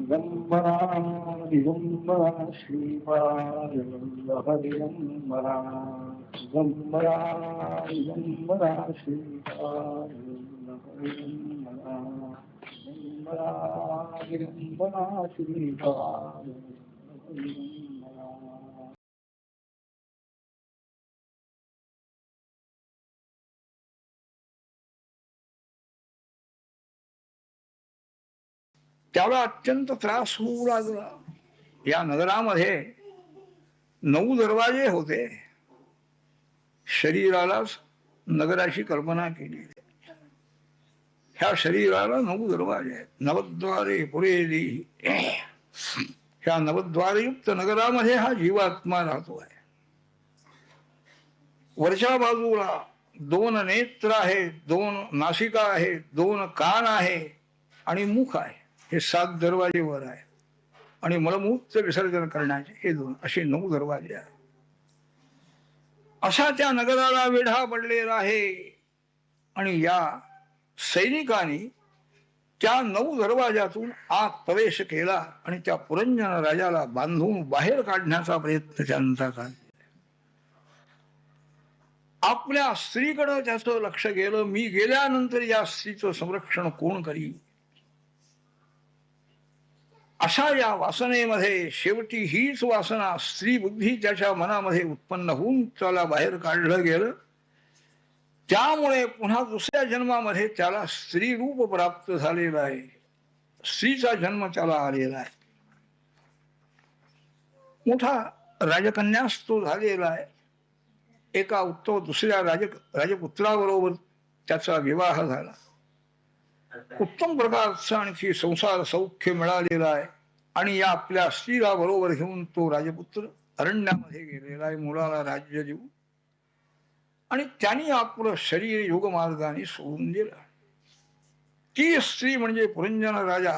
दिगंबरा दिगंबरा श्रीपाद दिगंबरा दिगंबरा दिगंबरा श्रीपाद दिगंबरा दिगंबरा दिगंबरा श्रीपाद दिगंबरा. त्याला अत्यंत त्रास होऊ लागला. या नगरामध्ये 9 दरवाजे होते. शरीरालाच नगराची कल्पना केली. ह्या शरीराला 9 दरवाजे आहेत. नवद्वारे पुरेली. ह्या नवद्वारयुक्त नगरामध्ये हा जीवात्मा राहतो आहे. वरच्या बाजूला 2 नेत्र आहेत, 2 नासिका आहेत, 2 कान आहे आणि मुख आहे. हे 7 दरवाजे वर आहे. आणि मलमूत्र विसर्जन करण्याचे हे 2 असे 9 दरवाजे आहेत. असा त्या नगराला वेढा पडलेला आहे. आणि या सैनिकांनी त्या 9 दरवाजातून आत प्रवेश केला आणि त्या पुरंजन राजाला बांधून बाहेर काढण्याचा प्रयत्न त्यांचा झाला. आपल्या स्त्रीकडे त्याचं लक्ष गेलं. मी गेल्यानंतर या स्त्रीचं संरक्षण कोण करी. अशा या वासनेमध्ये शेवटी हीच वासना स्त्री बुद्धी त्याच्या मनामध्ये उत्पन्न होऊन त्याला बाहेर काढलं गेलं. त्यामुळे पुन्हा दुसऱ्या जन्मामध्ये त्याला स्त्री रूप प्राप्त झालेलं आहे. स्त्रीचा जन्म त्याला आलेला आहे. मोठा राजकन्यास तो झालेला आहे. एका उत्तम दुसऱ्या राजपुत्राबरोबर त्याचा विवाह झाला. उत्तम प्रकारचा आणखी संसार सौख्य मिळालेला आहे. आणि या आपल्या स्त्रीला बरोबर घेऊन तो राजपुत्र अरण्यामध्ये गेलेला आहे मुलाला राज्य देऊन. आणि त्यांनी आपलं शरीर योगमार्गाने सोडून दिलं. ती स्त्री म्हणजे पुरंजन राजा.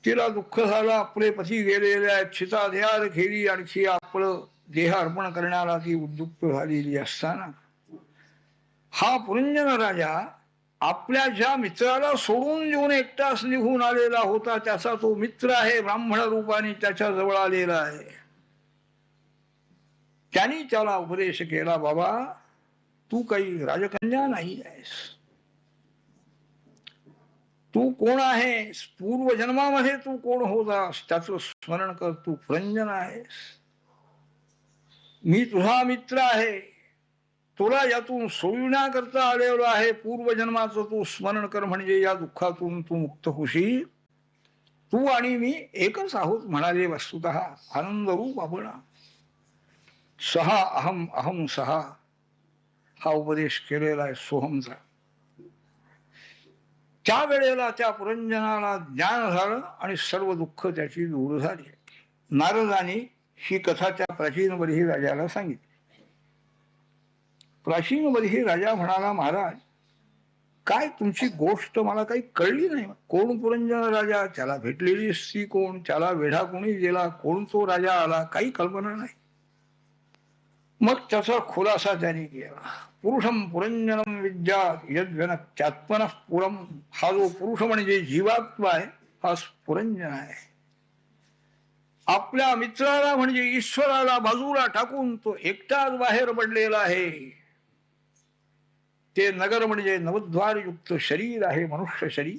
तिला दुःख झालं. आपले पती गेलेले आहेत. चिता तयार केली. आणखी आपलं देह अर्पण करण्याला ती उद्युक्त झालेली असताना हा पुरंजन राजा आपल्या ज्या मित्राला सोडून देऊन एकटाच निघून आलेला होता त्याचा तो मित्र आहे ब्राह्मण रूपाने त्याच्या जवळ आलेला आहे. त्यांनी त्याला उपदेश केला, बाबा तू काही राजकन्या नाही आहेस. तू कोण आहेस. पूर्वजन्मामध्ये तू कोण होतास त्याचं स्मरण कर. तू पुरंजन आहेस. मी तुझा मित्र आहे. तुला यातून सोडविण्याकरता आलेलो आहे. पूर्वजन्माचं तू स्मरण कर म्हणजे या दुःखातून तू मुक्त होशील. तू आणि मी एकच आहोत म्हणाले. वस्तुतः आनंदरूप आपण. सहा अहम अहम सहा हा उपदेश केलेला आहे सोहमचा. त्या वेळेला त्या पुरंजनाला ज्ञान झालं आणि सर्व दुःख त्याची दूर झाली. नारदानी ही कथा त्या प्राचीन बर्ही राजाला सांगितली. प्राचीन बर्ही राजा म्हणाला, महाराज काय तुमची गोष्ट मला काही कळली नाही. कोण पुरंजन राजा, त्याला भेटलेली स्त्री कोण, त्याला वेढा कोणी दिला, कोण तो राजा आला, काही कल्पना नाही. मग त्याचा खुलासा त्यांनी केला. पुरुषम पुरंजनम विद्या यद्वनत्यात्मनः पुरम. हा जो पुरुष म्हणजे जीवात्मा आहे हा पुरंजन आहे. आपल्या मित्राला म्हणजे ईश्वराला बाजूला टाकून तो एकटाच बाहेर पडलेला आहे. ते नगर म्हणजे नवद्वारयुक्त शरीर आहे, मनुष्य शरीर.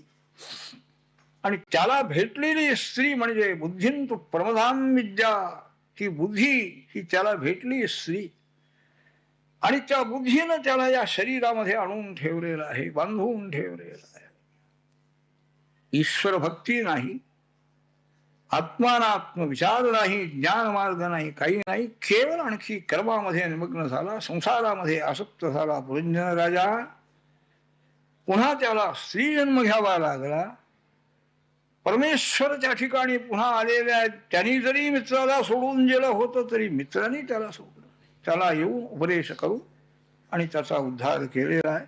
आणि त्याला भेटलेली स्त्री म्हणजे बुद्धींतु प्रमदान विद्या. ही बुद्धी ही त्याला भेटली स्त्री. आणि त्या बुद्धीनं त्याला या शरीरामध्ये आणून ठेवलेलं आहे, बांधून ठेवलेलं आहे. ईश्वर भक्ती नाही, आत्मानात्म विचार नाही, ज्ञान मार्ग नाही, काही नाही. केवळ आणखी कर्मामध्ये निमग्न झाला, संसारामध्ये आसक्त झाला पुरंजन राजा. पुन्हा त्याला स्त्री जन्म घ्यावा लागला. परमेश्वर त्या ठिकाणी पुन्हा आलेले आहेत. त्यांनी जरी मित्राला सोडून गेलं होतं तरी मित्रांनी त्याला सोडलं. त्याला येऊन उपदेश करू आणि त्याचा उद्धार केलेला आहे.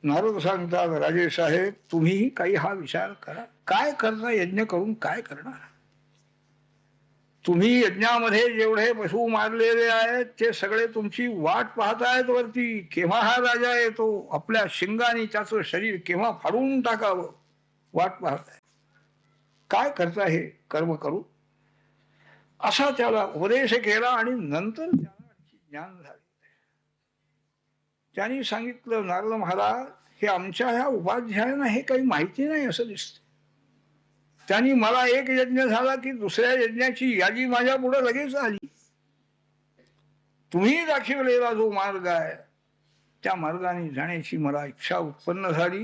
नारद सांगतात, राजे साहेब तुम्ही काही हा विचार करा. काय करता यज्ञ करून काय करणार. तुम्ही यज्ञामध्ये जेवढे पशु मारलेले आहेत ते सगळे तुमची वाट पाहतायत वरती. केव्हा हा राजा येतो, आपल्या शिंगाने त्याचं शरीर केव्हा फाडून टाकावं वाट पाहताय. काय करता हे कर्म करू, असा त्याला उपदेश केला. आणि नंतर त्याला ज्ञान झाले. त्यांनी सांगितलं, नारद महाराज, हे आमच्या ह्या उपाध्यायांना हे काही माहिती नाही असं दिसतं. त्यांनी मला एक यज्ञ झाला की दुसऱ्या यज्ञाची यादी माझ्या पुढे लगेच आली. तुम्ही दाखवलेला जो मार्ग आहे त्या मार्गाने जाण्याची मला इच्छा उत्पन्न झाली.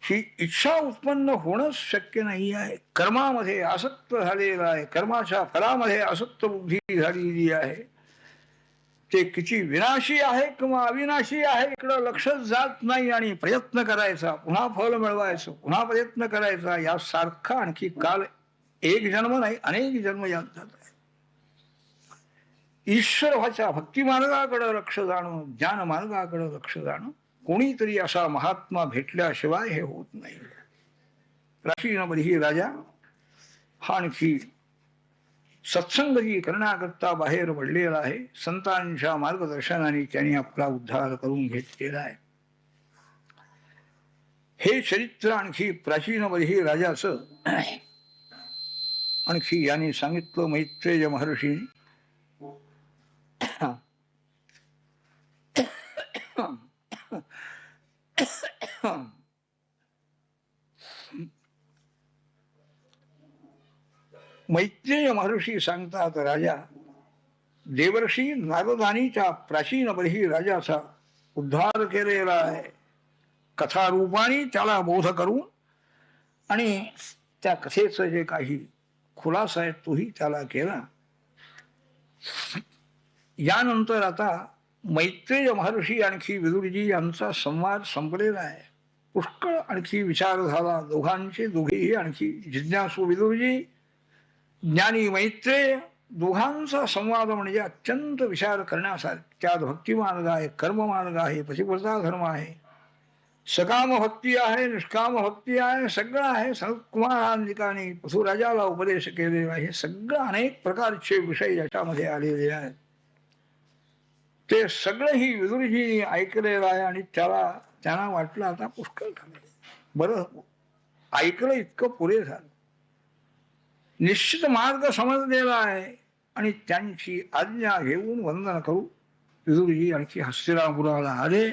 ही इच्छा उत्पन्न होणंच शक्य नाही आहे. कर्मामध्ये आसक्त झालेला आहे, कर्माच्या फलामध्ये आसक्त बुद्धी झालेली आहे. ते किती विनाशी आहे किंवा अविनाशी आहे इकडं लक्षच जात नाही. आणि प्रयत्न करायचा, पुन्हा फल मिळवायचं, पुन्हा प्रयत्न करायचा, यासारखा आणखी काल एक जन्म नाही अनेक जन्म यात जात आहे. ईश्वर व्हायच्या भक्ती मार्गाकडे लक्ष जाणं, ज्ञान मार्गाकडे लक्ष जाणं, कोणीतरी असा महात्मा भेटल्याशिवाय हे होत नाही. प्राचीनमध्ये राजा हा आणखी सत्संगही करण्याकरता बाहेर पडलेला आहे. संतांच्या मार्गदर्शनाने त्यांनी आपला उद्धार करून घेतलेला आहे. हे चरित्र आणखी प्राचीनमध्ये राजाचं आणखी यांनी सांगितलं मैत्रेय महर्षी. मैत्रेय महर्षी सांगतात, राजा देवर्षी नारदानीच्या प्राचीनपदी राजाचा उद्धार केलेला आहे. कथारूपाने त्याला बोध करून आणि त्या कथेचं जे काही खुलासा आहे तोही त्याला केला. यानंतर आता मैत्रेय महर्षी आणखी विदुरजी यांचा संवाद संपलेला आहे. पुष्कळ आणखी विचार झाला. दोघेही आणखी जिज्ञासू विदुरजी, ज्ञानी मैत्रेय, दोघांचा संवाद म्हणजे अत्यंत विचार करण्यासारखा. त्यात भक्ती मार्ग आहे, कर्म मार्ग आहे, पतिव्रता धर्म आहे, सकाम भक्ती आहे, निष्काम भक्ती आहे, सगळं आहे. सनत्कुमारांनी पशुराजाला उपदेश केलेला आहे. सगळं अनेक प्रकारचे विषय याच्यामध्ये आलेले आहेत. ते सगळंही विदुरजींनी ऐकलेलं आहे. आणि त्यांना वाटलं आता पुष्कळ झालं, बरं ऐकलं इतकं पुरे झालं, निश्चित मार्ग समजलेला आहे. आणि त्यांची आज्ञा घेऊन वंदन करू विदुरजी आणखी हस्तिनापुराला आले.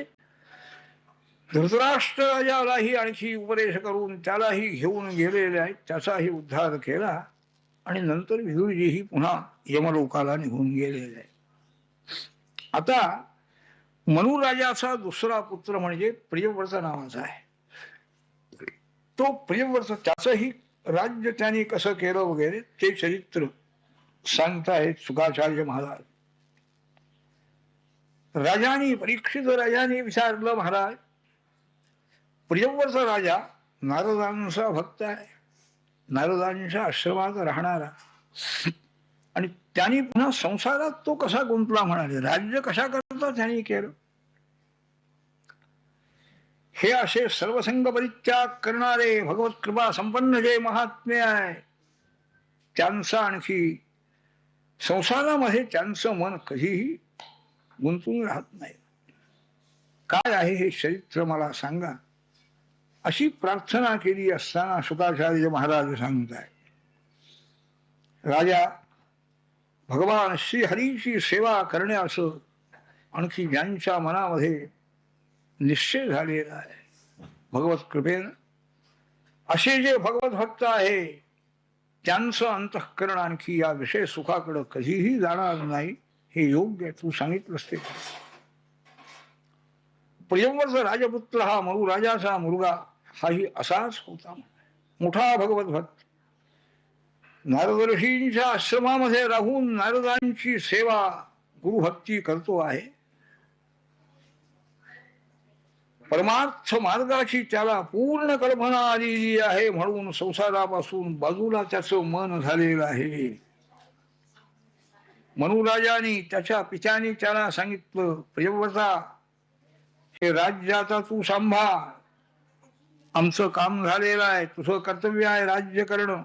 धृतराष्ट्र राजालाही आणखी उपदेश करून त्यालाही घेऊन गेलेले आहेत. त्याचाही उद्धार केला. आणि नंतर विदुरजीही पुन्हा यमलोकाला निघून गेलेले आहे. आता मनुराजाचा दुसरा पुत्र म्हणजे प्रियव्रत नावाचा आहे. तो प्रियव्रत, त्याचंही राज्य त्यांनी कसं केलं वगैरे ते चरित्र सांगतायत शुकाचार्य महाराज. राजाने, परीक्षित राजाने विचारलं, महाराज प्रियव्रत राजा नारदांचा भक्त आहे, नारदांच्या आश्रमात राहणारा, आणि त्यांनी पुन्हा संसारात तो कसा गुंतला म्हणाले, राज्य कशा करता त्यांनी केलं. हे असे सर्वसंग परित्याग करणारे भगवत कृपा संपन्न जे महात्मे आहे त्यांचा आणखी संसारामध्ये त्यांचं मन कधीही गुंतून राहत नाही. काय आहे हे चरित्र मला सांगा, अशी प्रार्थना केली असताना शुकाचार्य महाराज सांगताय, राजा भगवान श्रीहरीची सेवा करण्याचं आणखी ज्यांच्या मनामध्ये निश्चय झालेला आहे भगवत कृपेनं, असे जे भगवत भक्त आहे त्यांचं अंतःकरण आणखी या विषय सुखाकडे कधीही जाणार नाही. हे योग्य तू सांगितलंस ते. प्रियव्रत राजपुत्र हा मनु राजाचा मुलगा हाही असाच होता, मोठा भगवत भक्त. नारद ऋषींच्या आश्रमामध्ये राहून नारदांची सेवा गुरुभक्ती करतो आहे. परमार्थ मार्गाची त्याला पूर्ण कल्पना आलेली आहे, म्हणून संसारापासून बाजूला त्याचं मन झालेलं आहे. मनुराजाने त्याच्या पित्याने त्याला सांगितलं, प्रियव्रता हे राज्य आता तू सांभाळ, आमचं काम झालेलं आहे, तुझं कर्तव्य आहे राज्य करणं.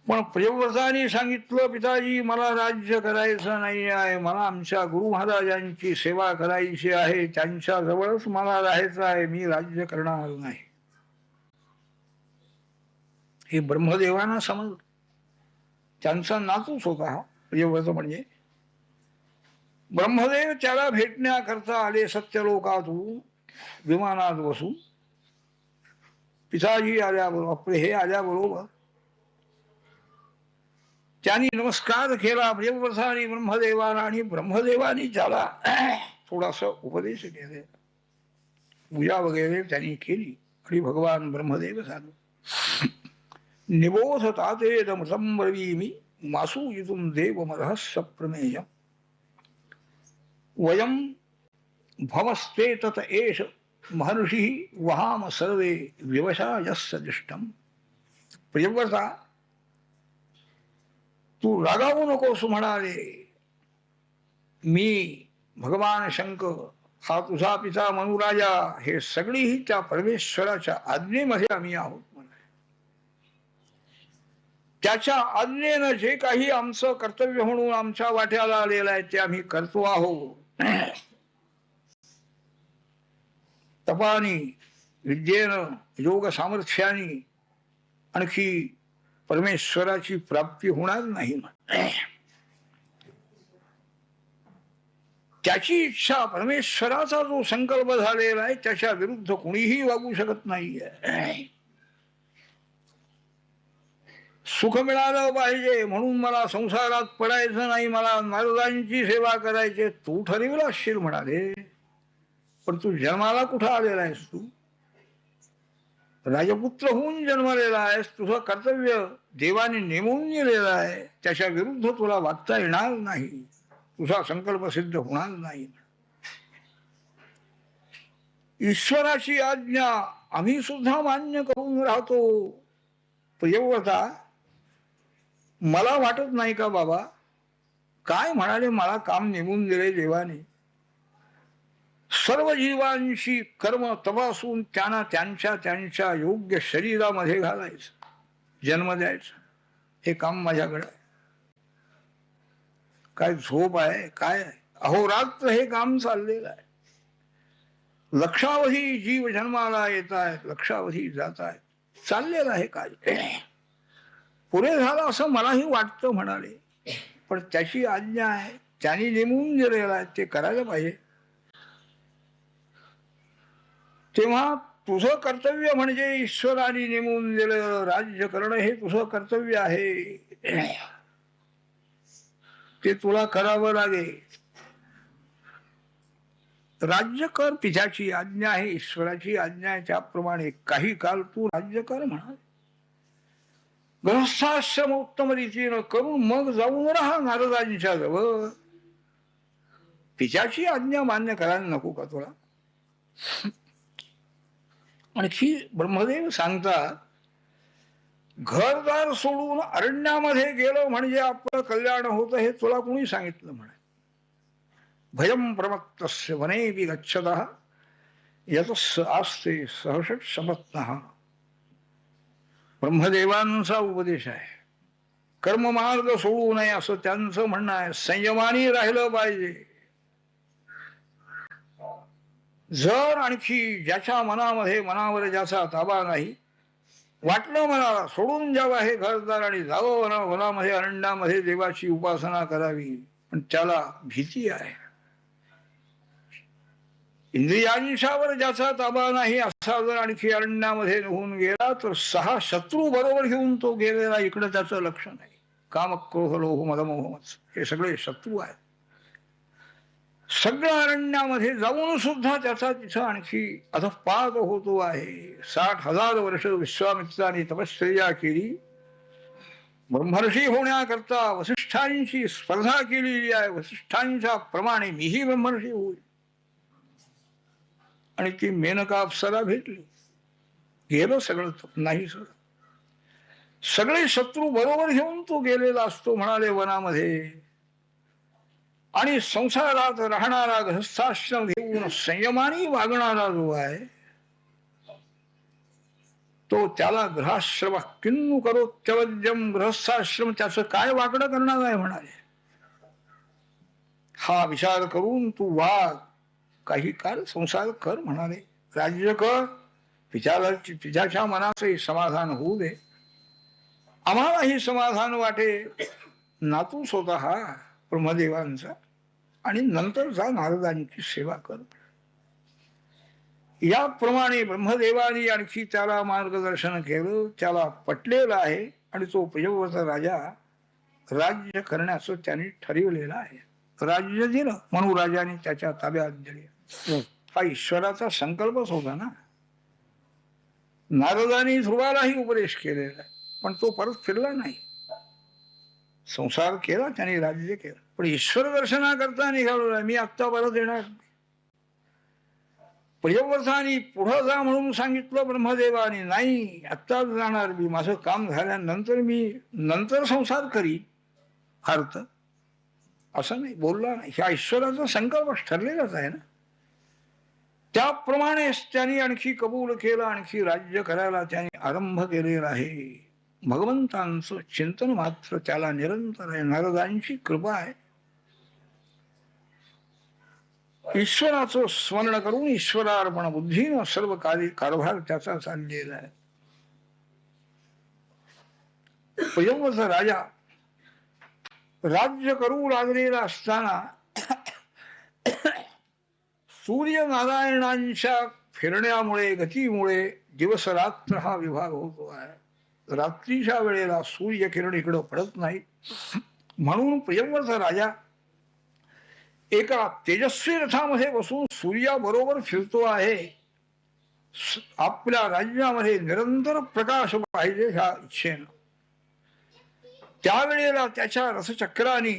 पण प्रियव्रताने सांगितलं, पिताजी मला राज्य करायचं नाही आहे, मला आमच्या गुरु महाराजांची सेवा करायची आहे, त्यांच्या जवळच मला राहायचं आहे, मी राज्य करणार नाही. हे ब्रह्मदेवांना समजलं. त्यांचा नातूच होता हा प्रियव्रत. म्हणजे ब्रह्मदेव त्याला भेटण्याकरता आले सत्यलोकातून विमानात बसून. पिताजी आल्याबरोबर, आपले हे आल्याबरोबर त्यांनी नमस्कार केला प्रियव्रताने ब्रह्मदेवाला, आणि ब्रह्मदेवानी त्याला थोडासा उपदेश केले, पूजा वगैरे त्यांनी केली. आणि भगवान ब्रह्मदेव झालो. निबोध तातेदमृतं ब्रवीमि मासूयितुं देवमर्हस्य प्रमेयम् वयं भवस्ते तत एष महर्षिः वहाम सर्वे विवशा यस्य दिष्टम्. प्रियव्रता, तू रागावू नकोस म्हणाले. मी भगवान शंकर, हा तुझा पिता मनुराजा, हे सगळीही त्या परमेश्वराच्या आज्ञेमध्ये आम्ही आहोत. त्याच्या आज्ञेनं जे काही आमचं कर्तव्य म्हणून आमच्या वाट्याला आलेलं आहे ते आम्ही करतो आहोत. तपानी, विद्येनं, योग सामर्थ्याने आणखी परमेश्वराची प्राप्ती होणार नाही. त्याची इच्छा, परमेश्वराचा जो संकल्प झालेला आहे त्याच्या विरुद्ध कोणीही वागू शकत नाहीये. सुख मिळालं पाहिजे म्हणून मला संसारात पडायचं नाही, मला नारदांची सेवा करायची, तू ठरविलं असशील म्हणाले. पण तू जन्माला कुठं आलेला आहेस? तू राजपुत्र होऊन जन्मलेला आहेस. तुझं कर्तव्य देवाने नेमून दिलेलं आहे, त्याच्या विरुद्ध तुला वागता येणार नाही, तुझा संकल्प सिद्ध होणार नाही. ईश्वराची आज्ञा आम्ही सुद्धा मान्य करून राहतो. प्रियव्रता, मला वाटत नाही का बाबा, काय म्हणाले, मला काम नेमून दिले देवाने. सर्व जीवांशी कर्म तपासून त्यांना त्यांच्या त्यांच्या योग्य शरीरामध्ये घालायचं, जन्म द्यायचा, हे काम माझ्याकडे आहे. काय झोप आहे काय? अहोरात्र हे काम चाललेलं आहे. लक्षावधी जीव जन्माला येत आहेत, लक्षावधी जात आहेत, चाललेलं आहे काय. पुरे झालं असं मलाही वाटतं म्हणाले. पण त्याची आज्ञा आहे, त्यांनी नेमून दिलेलं आहे, ते करायला पाहिजे. तेव्हा तुझं कर्तव्य म्हणजे ईश्वराने नेमून दिलेलं राज्य करणं हे तुझं कर्तव्य आहे, ते तुला करावं लागेल. राज्य कर, पित्याची आज्ञा आहे, ईश्वराची आज्ञा आहे, त्याप्रमाणे काही काल तू राज्य कर म्हणा. गृहस्थाश्रम उत्तम रीतीनं करून मग जाऊन राहा नारदांच्या जवळ. पित्याची आज्ञा मान्य करायला नको का तुला? आणखी ब्रह्मदेव सांगतात, घरदार सोडून अरण्यामध्ये गेलं म्हणजे आपलं कल्याण होतं हे तुला कोणी सांगितलं म्हणे. भयम प्रमत्तस्य वनेपि गच्छतः यतस्य आस्ते सहर्षट समत्नः. ब्रह्मदेवांचा उपदेश आहे. कर्ममार्ग सोडू नये असं त्यांचं म्हणणं आहे. संयमाने राहिलं पाहिजे. जर आणखी ज्याच्या मनामध्ये, मनावर ज्याचा ताबा नाही, वाटलं मनाला सोडून जावं हे घरदार आणि जावं वनामध्ये, अरण्यामध्ये देवाची उपासना करावी, पण त्याला भीती आहे. इंद्रियांशावर ज्याचा ताबा नाही असा जर आणखी अरण्यामध्ये निघून गेला तर 6 शत्रू बरोबर घेऊन तो गेलेला, इकडं त्याचं लक्ष नाही. काम, क्रोध, लोभ, मद, मोह हे सगळे शत्रू आहेत. सगळ्या अरण्यामध्ये जाऊन सुद्धा त्याचा तिथं आणखी अधःपात होतो आहे. 60,000 वर्ष विश्वामित्राने तपश्चर्या केली, ब्रह्मर्षी होण्याकरता वसिष्ठांची स्पर्धा केलेली आहे. वसिष्ठांच्या प्रमाणे मीही ब्रह्मर्षी होईल. आणि ती मेनका अप्सरा भेटली, गेलं सगळं नाही. सगळे शत्रू बरोबर घेऊन तो गेलेला असतो म्हणाले वनामध्ये. आणि संसारात राहणारा, गृहस्थाश्रम घेऊन संयमाने वागणारा जो आहे तो त्याला गृहाश्रम किन्नु करोत्यवद्यम, गृहस्थाश्रम त्याचं काय वाकडं करणार आहे म्हणाले. हा विचार करून तू वाग, काही काळ संसार कर म्हणाले. राज्य कर, पित्याच्या मनाचे समाधान होऊ दे. आम्हालाही समाधान वाटे, नातू स्वतः हा ब्रह्मदेवांचा आणि नंतरचा नारदांची सेवा कर. याप्रमाणे ब्रह्मदेवानी आणखी त्याला मार्गदर्शन केलं. त्याला पटलेलं आहे आणि तो प्रियव्रत राजा राज्य करण्याचं त्यांनी ठरवलेलं आहे. राज्य दिलं म्हणून राजाने त्याच्या ताब्यात दिले. हा ईश्वराचा संकल्पच होता ना. नारदानी ध्रुवालाही उपदेश केलेला आहे, पण तो परत फिरला नाही. संसार केला त्याने, राज्य केलं, पण ईश्वर दर्शनाकरता निघालो. मी आत्ता परत येणार. प्रियव्रतानी पुढं जा म्हणून सांगितलं ब्रह्मदेवाने. नाही, आत्ताच जाणार मी, माझं काम झाल्यानंतर मी नंतर संसार करी. अर्थ असं नाही बोलला नाही. ह्या ईश्वराचा संकल्प ठरलेलाच आहे ना. त्याप्रमाणेच त्यांनी आणखी कबूल केलं. आणखी राज्य करायला त्यांनी आरंभ केलेला आहे. भगवंतांचं चिंतन मात्र त्याला निरंतर आहे. नारदांची कृपा आहे. ईश्वराचं स्मरण करून ईश्वरार्पण बुद्धीनं सर्व कारभार त्याचा चाललेला आहे. प्रियव्रत राजा राज्य करू लागलेला असताना सूर्यनारायणांच्या फिरण्यामुळे, गतीमुळे दिवस रात्र हा विभाग होतो आहे. रात्रीच्या वेळेला सूर्यकिरण इकडं पडत नाही, म्हणून प्रियव्रत राजा एका तेजस्वी रथामध्ये बसून सूर्याबरोबर फिरतो आहे. आपल्या राज्यामध्ये निरंतर प्रकाश पाहिजे ह्या इच्छेनं. त्यावेळेला त्याच्या रथचक्राने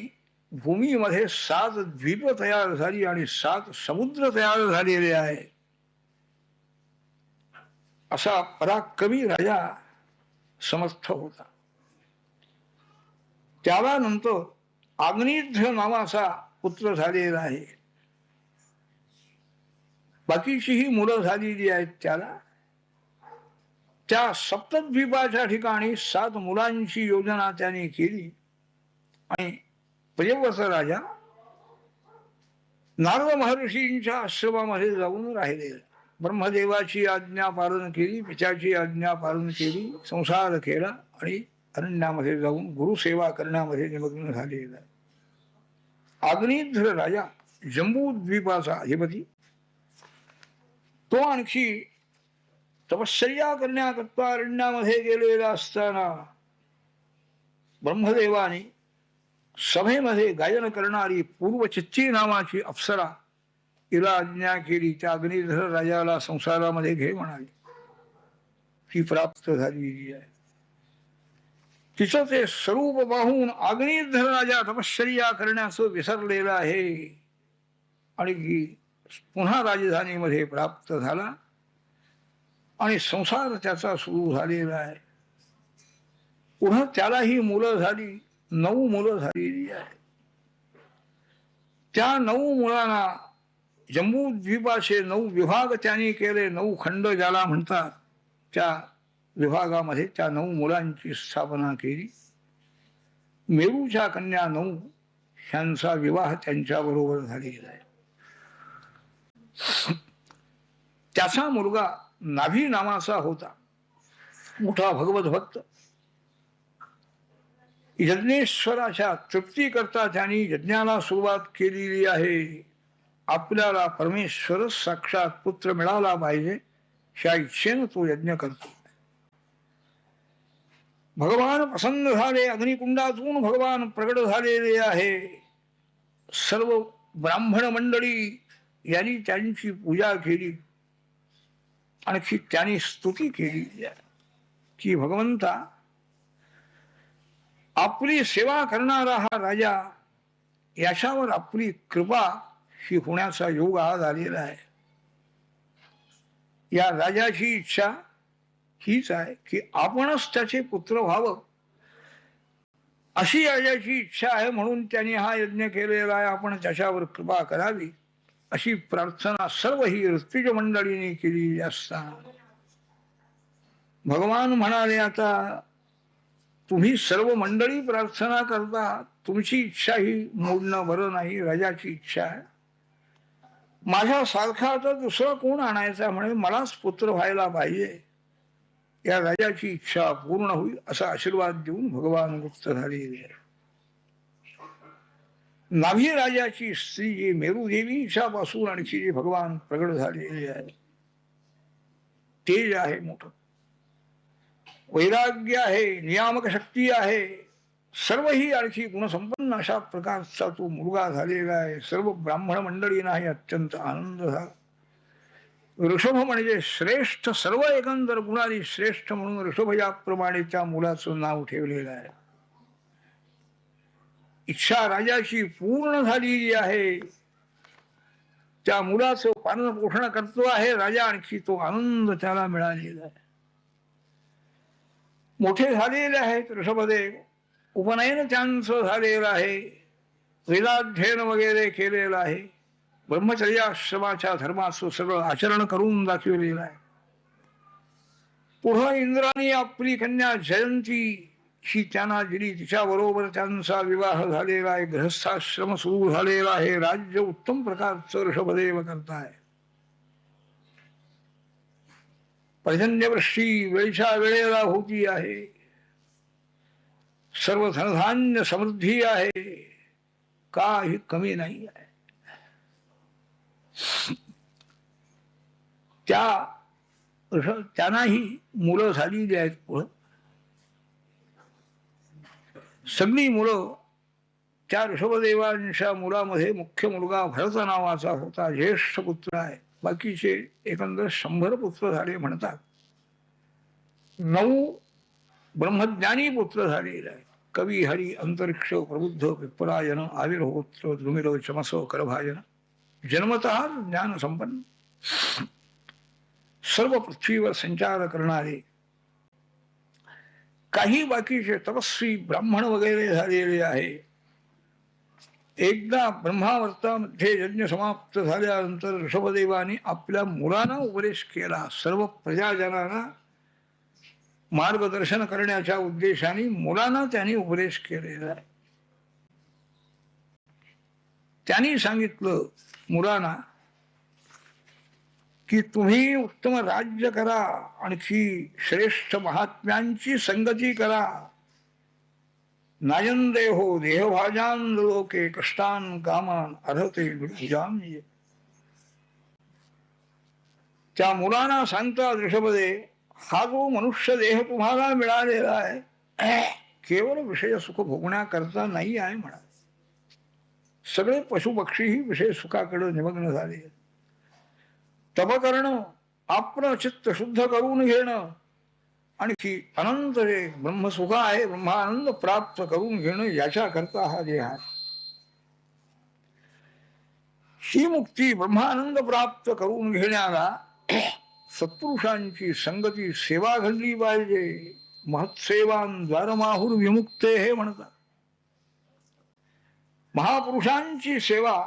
भूमीमध्ये 7 द्वीप तयार झाली आणि 7 समुद्र तयार झालेले आहे. असा पराक्रमी राजा समर्थ होता. त्याला नंतर अग्निध्र नावाचा पुत्र झालेला आहे. बाकीची ही मुलं झालेली आहेत त्याला. त्या सप्तद्वीपाच्या ठिकाणी 7 मुलांची योजना त्याने केली आणि प्रियव्रत राजा नारद महर्षींच्या आश्रमामध्ये जाऊन राहिले. ब्रह्मदेवाची आज्ञा पालन केली, पित्याची आज्ञा पालन केली, संसार केला आणि अरण्यामध्ये जाऊन गुरुसेवा करण्यामध्ये निमग्न झालेला. अग्निध्र राजा जम्बूद्वीपाचा अधिपती, तो आणखी तपश्चर्या करण्याकरता अरण्यामध्ये गेलेला असताना ब्रह्मदेवाने सभेमध्ये गायन करणारी पूर्वचित्ती नावाची अप्सरा तिला आज्ञा केली. त्या अग्निधर राजाला संसारामध्ये घे म्हणाली. ही प्राप्त झालेली आहे. तिचं ते स्वरूप पाहून अग्निधर राजा तपश्चर्या करण्याचं विसरलेला आहे आणि पुन्हा राजधानीमध्ये प्राप्त झाला आणि संसार त्याचा सुरू झालेला आहे. पुन्हा त्यालाही मुलं झाली, 9 मुलं झालेली आहेत. त्या 9 मुलांना जम्बूद्वीपाचे 9 विभाग त्यांनी केले. 9 खंड ज्याला म्हणतात, त्या विभागामध्ये त्या 9 मुलांची स्थापना केली. मेरूच्या कन्या 9 ह्यांचा विवाह त्यांच्याबरोबर झालेला आहे. त्याचा मुलगा नाभी नावाचा होता, मोठा भगवत भक्त. यज्ञेश्वराच्या तृप्ती करता त्यांनी यज्ञाला सुरुवात केलेली आहे. आपल्याला परमेश्वर साक्षात पुत्र मिळाला पाहिजे ह्या इच्छेनं तो यज्ञ करतो. भगवान प्रसन्न झाले. अग्निकुंडातून भगवान प्रगट झालेले आहे. सर्व ब्राह्मण मंडळी यांनी त्यांची पूजा केली. आणखी त्यांनी स्तुती केली की भगवंता, आपली सेवा करणारा हा राजा, याच्यावर आपली कृपा ही होण्याचा योग आज आलेला आहे. या राजाची इच्छा हीच आहे की आपणच त्याचे पुत्र व्हावं, अशी राजाची इच्छा आहे. म्हणून त्यांनी हा यज्ञ केलेला आहे. आपण त्याच्यावर कृपा करावी अशी प्रार्थना सर्व ही ऋत्विज मंडळीने केलेली असताना भगवान म्हणाले, आता तुम्ही सर्व मंडळी प्रार्थना करता, तुमची इच्छा ही मोडणं बरं नाही. राजाची इच्छा आहे. माझ्यासारखा तर दुसरा कोण आणायचा, म्हणे मलाच पुत्र व्हायला पाहिजे. या राजाची इच्छा पूर्ण होईल असा आशीर्वाद देऊन भगवान गुप्त झालेले आहे. नाभी राजाची स्त्री जी मेरुदेवीच्या पासून आणखी जे भगवान प्रगट झालेले आहे ते जे आहे मोठं वैराग्य आहे, नियामक शक्ती आहे, सर्व ही आणखी गुणसंपन्न अशा प्रकारचा तो मुलगा झालेला आहे. सर्व ब्राह्मण मंडळींनाही अत्यंत आनंद झाला. ऋषभ म्हणजे श्रेष्ठ, सर्व एकंदर गुणांनी श्रेष्ठ म्हणून ऋषभ याप्रमाणे त्या मुलाचं नाव ठेवलेलं आहे. इच्छा राजाची पूर्ण झालेली आहे. त्या मुलाचं पालन पोषण करतो आहे राजा, आणखी तो आनंद त्याला मिळालेला आहे. मोठे झालेले आहेत ऋषभदेव, उपनयन त्यांचं झालेलं आहे, वेदाध्ययन वगैरे केलेलं आहे, ब्रह्मचर्य आश्रमाच्या धर्माचं सगळं आचरण करून दाखवलेलं आहे. पुढं इंद्राने आपली कन्या जयंती ही त्यांना दिली, तिच्याबरोबर त्यांचा विवाह झालेला आहे, गृहस्थाश्रम सुरू झालेला आहे, राज्य उत्तम प्रकारचं ऋषभदेव करताय. पर्जन्यवृष्टी वेळच्या वेळेला होती आहे, सर्व धनधान्य समृद्धी आहे, काही कमी नाही आहे. त्यांनाही मुलं झालेली आहेत. पुढं सगळी मुलं त्या ऋषभदेवांच्या मुलामध्ये मुख्य मुलगा भरत नावाचा होता, ज्येष्ठ पुत्र आहे. बाकीचे एकंदर 100 पुत्र झाले म्हणतात. 9 ब्रह्मज्ञानी पुत्र झालेले आहेत. कवी, हरी, अंतरिक्ष, प्रबुद्ध, पिप्पलायन, आविर्होत्र, द्रुमिल, चमस, करभाजन, जन्मतः ज्ञान संपन्न, सर्व पृथ्वीवर संचार करणारे. काही बाकीचे तपस्वी ब्राह्मण वगैरे झालेले आहे. एकदा ब्रह्मावर्तामध्ये यज्ञ समाप्त झाल्यानंतर ऋषभदेवाने आपल्या मुलांना उपदेश केला. सर्व प्रजाजनांना मार्गदर्शन करण्याच्या उद्देशाने मुलांना त्यांनी उपदेश केलेला आहे. त्यांनी सांगितलं मुलांना की तुम्ही उत्तम राज्य करा, आणखी श्रेष्ठ महात्म्यांची संगती करा. नायंदे हो देहभाजान लोके कष्टान कामान अर्हते विजान. त्या मुलांना सांगतात ऋषभदेव, हा जो मनुष्य देह तुम्हाला मिळालेला आहे केवळ विषय सुख भोगण्याकरता नाही आहे म्हणा. सगळे पशुपक्षीही विषय सुखाकडे निमग्न झाले. तप करणं, आपलं चित्त शुद्ध करून घेणं, आणखी अनंत जे ब्रह्मसुख आहे, ब्रह्मानंद प्राप्त करून घेणं, याच्याकरता हा देह आहे. ही मुक्ती ब्रह्मानंद प्राप्त करून घेण्याला सत्पुरुषांची संगती, सेवा घडली पाहिजे. महत्सेवान द्वारमाहुर विमुक्ते हे म्हणतात. महापुरुषांची सेवा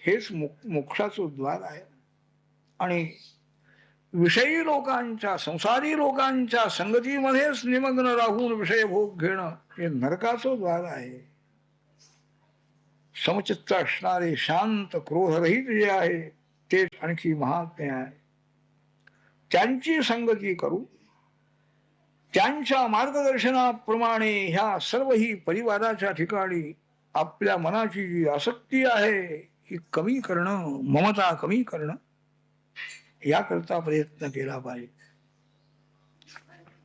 हेच मोक्षाचं द्वार आहे. आणि विषयी लोकांच्या, संसारी लोकांच्या संगतीमध्येच निमग्न राहून विषय भोग घेणं हे नरकाचं द्वार आहे. समचित्त असणारे, शांत, क्रोधरहित जे आहे ते आणखी महात्म्य आहे. त्यांची संगती करू, त्यांच्या मार्गदर्शनाप्रमाणे ह्या सर्वही परिवाराच्या ठिकाणी आपल्या मनाची जी आसक्ती आहे ही कमी करणं, ममता कमी करणं, याकरता प्रयत्न केला पाहिजे.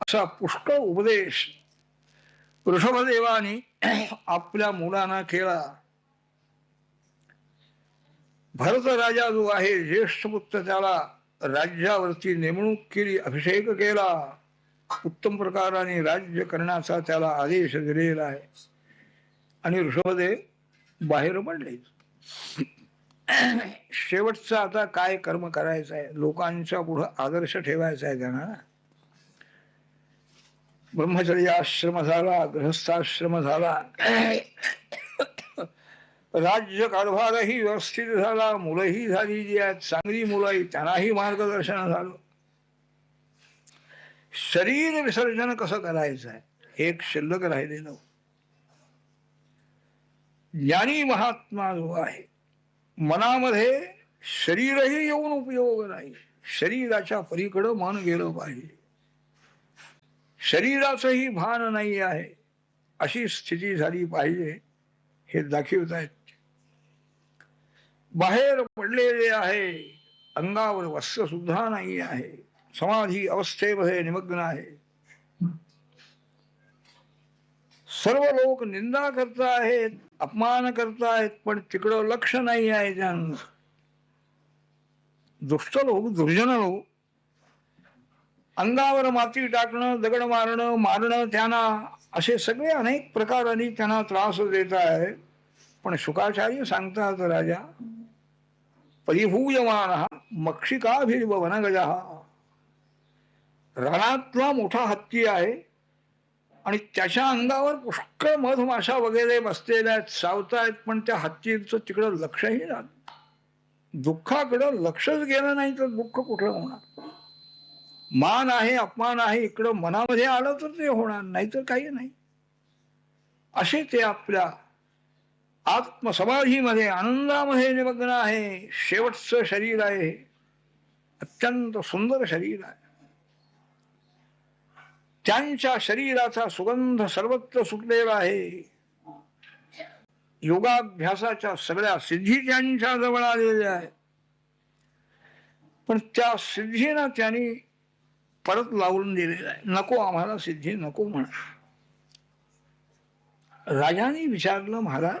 असा पुष्कळ उपदेश ऋषभदेवाने आपल्या मुलांना केला. भरत राजा जो आहे ज्येष्ठ पुत्र, त्याला राज्यावरती नेमणूक केली, अभिषेक केला, उत्तम प्रकाराने राज्य करण्याचा त्याला आदेश दिलेला आहे. आणि ऋषभदेव बाहेर पडले. शेवटचं आता काय कर्म करायचं आहे, लोकांच्या पुढं आदर्श ठेवायचा आहे त्यांना. ब्रह्मचर्याश्रम झाला, गृहस्थाश्रम झाला, राज्य कारभारही व्यवस्थित झाला, मुलंही झाली जी आहेत चांगली मुलंही, त्यांनाही मार्गदर्शन झालं. शरीर विसर्जन कसं करायचं आहे हे एक शिल्लक राहिलेलं. ज्ञानी महात्मा जो आहे, मनामध्ये शरीरही येऊन उपयोग नाही, शरीराच्या पलीकडं मन गेलं पाहिजे. शरीराचंही भान नाही आहे अशी स्थिती झाली पाहिजे हे दाखवत आहेत. बाहेर पडलेले आहे, अंगावर वस्त्र सुद्धा नाही आहे, समाधी अवस्थेमध्ये निमग्न आहे. सर्व लोक निंदा करतायत, अपमान करतायत, पण तिकडं लक्ष नाही आहे त्यांना. दुष्ट लोक, दुर्जन लोक अंगावर माती टाकणं, दगड मारणं त्यांना, असे सगळे अनेक प्रकारांनी त्यांना त्रास देत आहे. पण शुकाचार्य सांगतात, राजा परिभूयमान मक्षिकाभिर्वनगजा, रानातला मोठा हत्ती आहे आणि त्याच्या अंगावर पुष्कळ मधमाशा वगैरे बसलेल्या आहेत, सावतायत, पण त्या हत्तीचं तिकडं लक्षही नाही. दुःखाकडं लक्षच गेलं नाही तर दुःख कुठलं होणार. मान आहे, अपमान आहे, इकडं मनामध्ये आलं तर ते होणार, नाही तर काही नाही. असे ते आपल्या आत्मसमाधीमध्ये आनंदामध्ये निमग्न आहे. शेवटचं शरीर आहे, अत्यंत सुंदर शरीर आहे. त्यांच्या शरीराचा सुगंध सर्वत्र सुटलेला आहे. योगाभ्यासाच्या सगळ्या सिद्धी त्यांच्या जवळ आलेल्या आहेत, पण त्या सिद्धीनं त्यांनी परत लावून दिलेला आहे. नको आम्हाला सिद्धी नको म्हणा. राजाने विचारलं, महाराज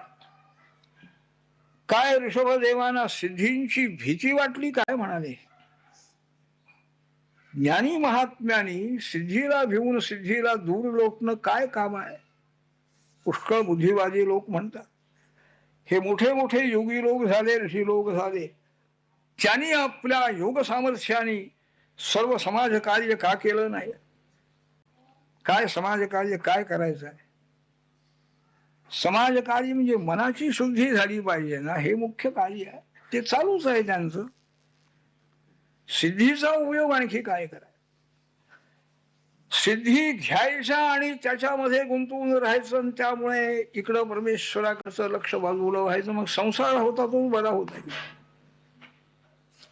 काय ऋषभदेवांना सिद्धींची भीती वाटली काय? म्हणाले, ज्ञानी महात्म्यानी सिद्धीला भिवून सिद्धीला दूर लोटणं काय काम आहे? पुष्कळ बुद्धिवादी लोक म्हणतात, हे मोठे मोठे योगी लोक झाले, ऋषी लोक झाले, त्यांनी आपल्या योग सामर्थ्याने सर्व समाज कार्य का केलं नाही? काय समाज कार्य काय करायचं आहे? समाज कार्य म्हणजे मनाची शुद्धी झाली पाहिजे ना, हे मुख्य कार्य आहे. ते चालूच आहे त्यांचं. सिद्धीचा उपयोग आणखी काय करायचा? सिद्धी घ्यायच्या आणि त्याच्यामध्ये गुंतवून राहायचं, आणि त्यामुळे इकडं परमेश्वराकडचं लक्ष बाजूला व्हायचं. मग संसार होता तो बरा होता.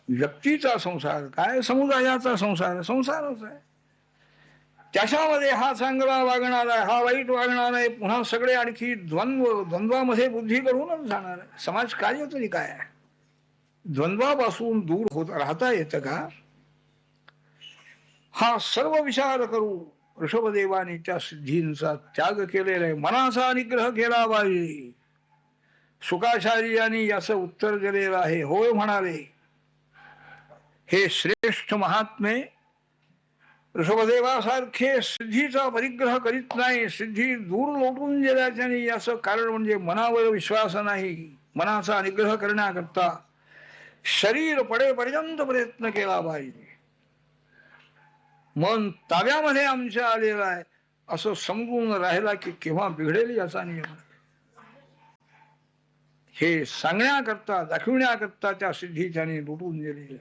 व्यक्तीचा संसार काय, समुदायाचा संसार, संसारच आहे. त्याच्यामध्ये हा चांगला वागणार आहे, हा वाईट वागणार आहे, पुन्हा सगळे आणखी द्वंद्वामध्ये बुद्धी करूनच जाणार आहे. समाज कार्य तरी काय आहे? द्वंद्वापासून दूर होत राहता येतं का? हा सर्व विचार करू ऋषभदेवानी त्या सिद्धींचा त्याग केलेला आहे. मनाचा निग्रह केला पाहिजे. शुकाचार्यांनी याचं उत्तर दिलेलं आहे. होय म्हणाले, हे श्रेष्ठ महात्मे, ऋषभदेवासारखे सिद्धीचा परिग्रह करीत नाही, सिद्धी दूर लोटून गेल्याच्याने याचं कारण म्हणजे मनावर विश्वास नाही. मनाचा निग्रह करण्याकरता शरीर पडेपर्यंत प्रयत्न केला पाहिजे. मन ताब्यामध्ये आमच्या आलेलं आहे असं समजून राहिला की केव्हा बिघडेल याचा नियम. हे सांगण्याकरता, दाखविण्याकरता त्या सिद्धी त्याने लुटून गेलेली.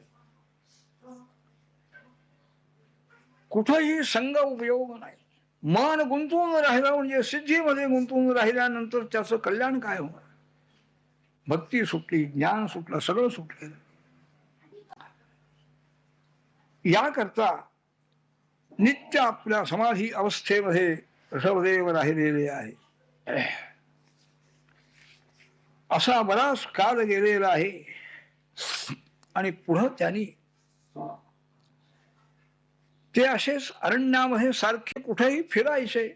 कुठंही संग उपयोग नाही. मन गुंतवून राहिला म्हणजे सिद्धीमध्ये गुंतवून राहिल्यानंतर त्याचं कल्याण काय होणार? भक्ती सुटली, ज्ञान सुटलं, सगळं सुटलेलं. याकरता नित्य आपल्या समाधी अवस्थेमध्ये ऋषभदेव राहिलेले आहे. असा बराच काळ गेलेला आहे आणि पुढं त्यांनी ते असेच अरण्यामध्ये सारखे कुठेही फिरायचे.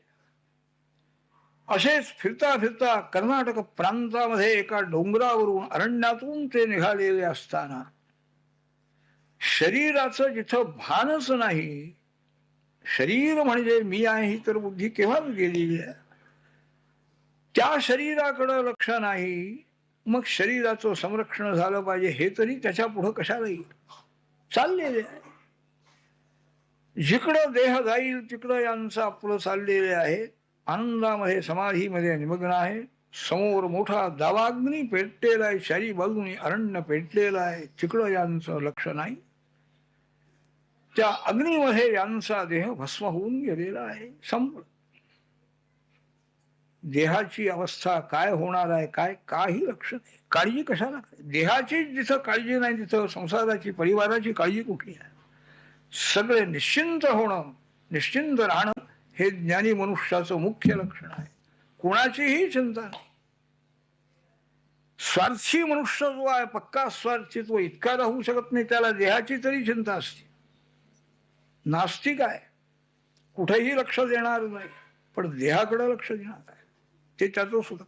असेच फिरता फिरता कर्नाटक प्रांतामध्ये एका डोंगरावरून अरण्यातून ते निघालेले असताना शरीराचं जिथं भानच नाही, शरीर म्हणजे मी आहे ही तर बुद्धी केव्हाच गेलेली आहे, त्या शरीराकडं लक्ष नाही. मग शरीराचं संरक्षण झालं पाहिजे हे तरी त्याच्या पुढं कशाला येईल? चाललेले आहे. जिकडं देह जाईल तिकडं यांचं आपलं चाललेले आहे. आनंदामध्ये समाधीमध्ये निमग्न आहे. समोर मोठा दावाग्नी पेटलेला आहे, चारी बाजूनी अरण्य पेटलेलं आहे, तिकडं यांचं लक्ष नाही. त्या अग्नीमध्ये यांचा देह भस्म होऊन गेलेला आहे. संपलं. देहाची अवस्था काय होणार आहे काय, काही लक्ष नाही. काळजी कशाला? देहाची जिथं काळजी नाही तिथं संसाराची, परिवाराची काळजी कुठली आहे? सगळे निश्चिंत होणं, निश्चिंत राहणं हे ज्ञानी मनुष्याचं मुख्य लक्षण आहे. कोणाचीही चिंता नाही. स्वार्थी मनुष्य जो आहे, पक्का स्वार्थी, तो इतका राहू शकत नाही, त्याला देहाची तरी चिंता असते. नास्तिक आहे, कुठेही लक्ष देणार नाही, पण देहाकडे लक्ष देणार आहे, ते त्याचं सुद्धा.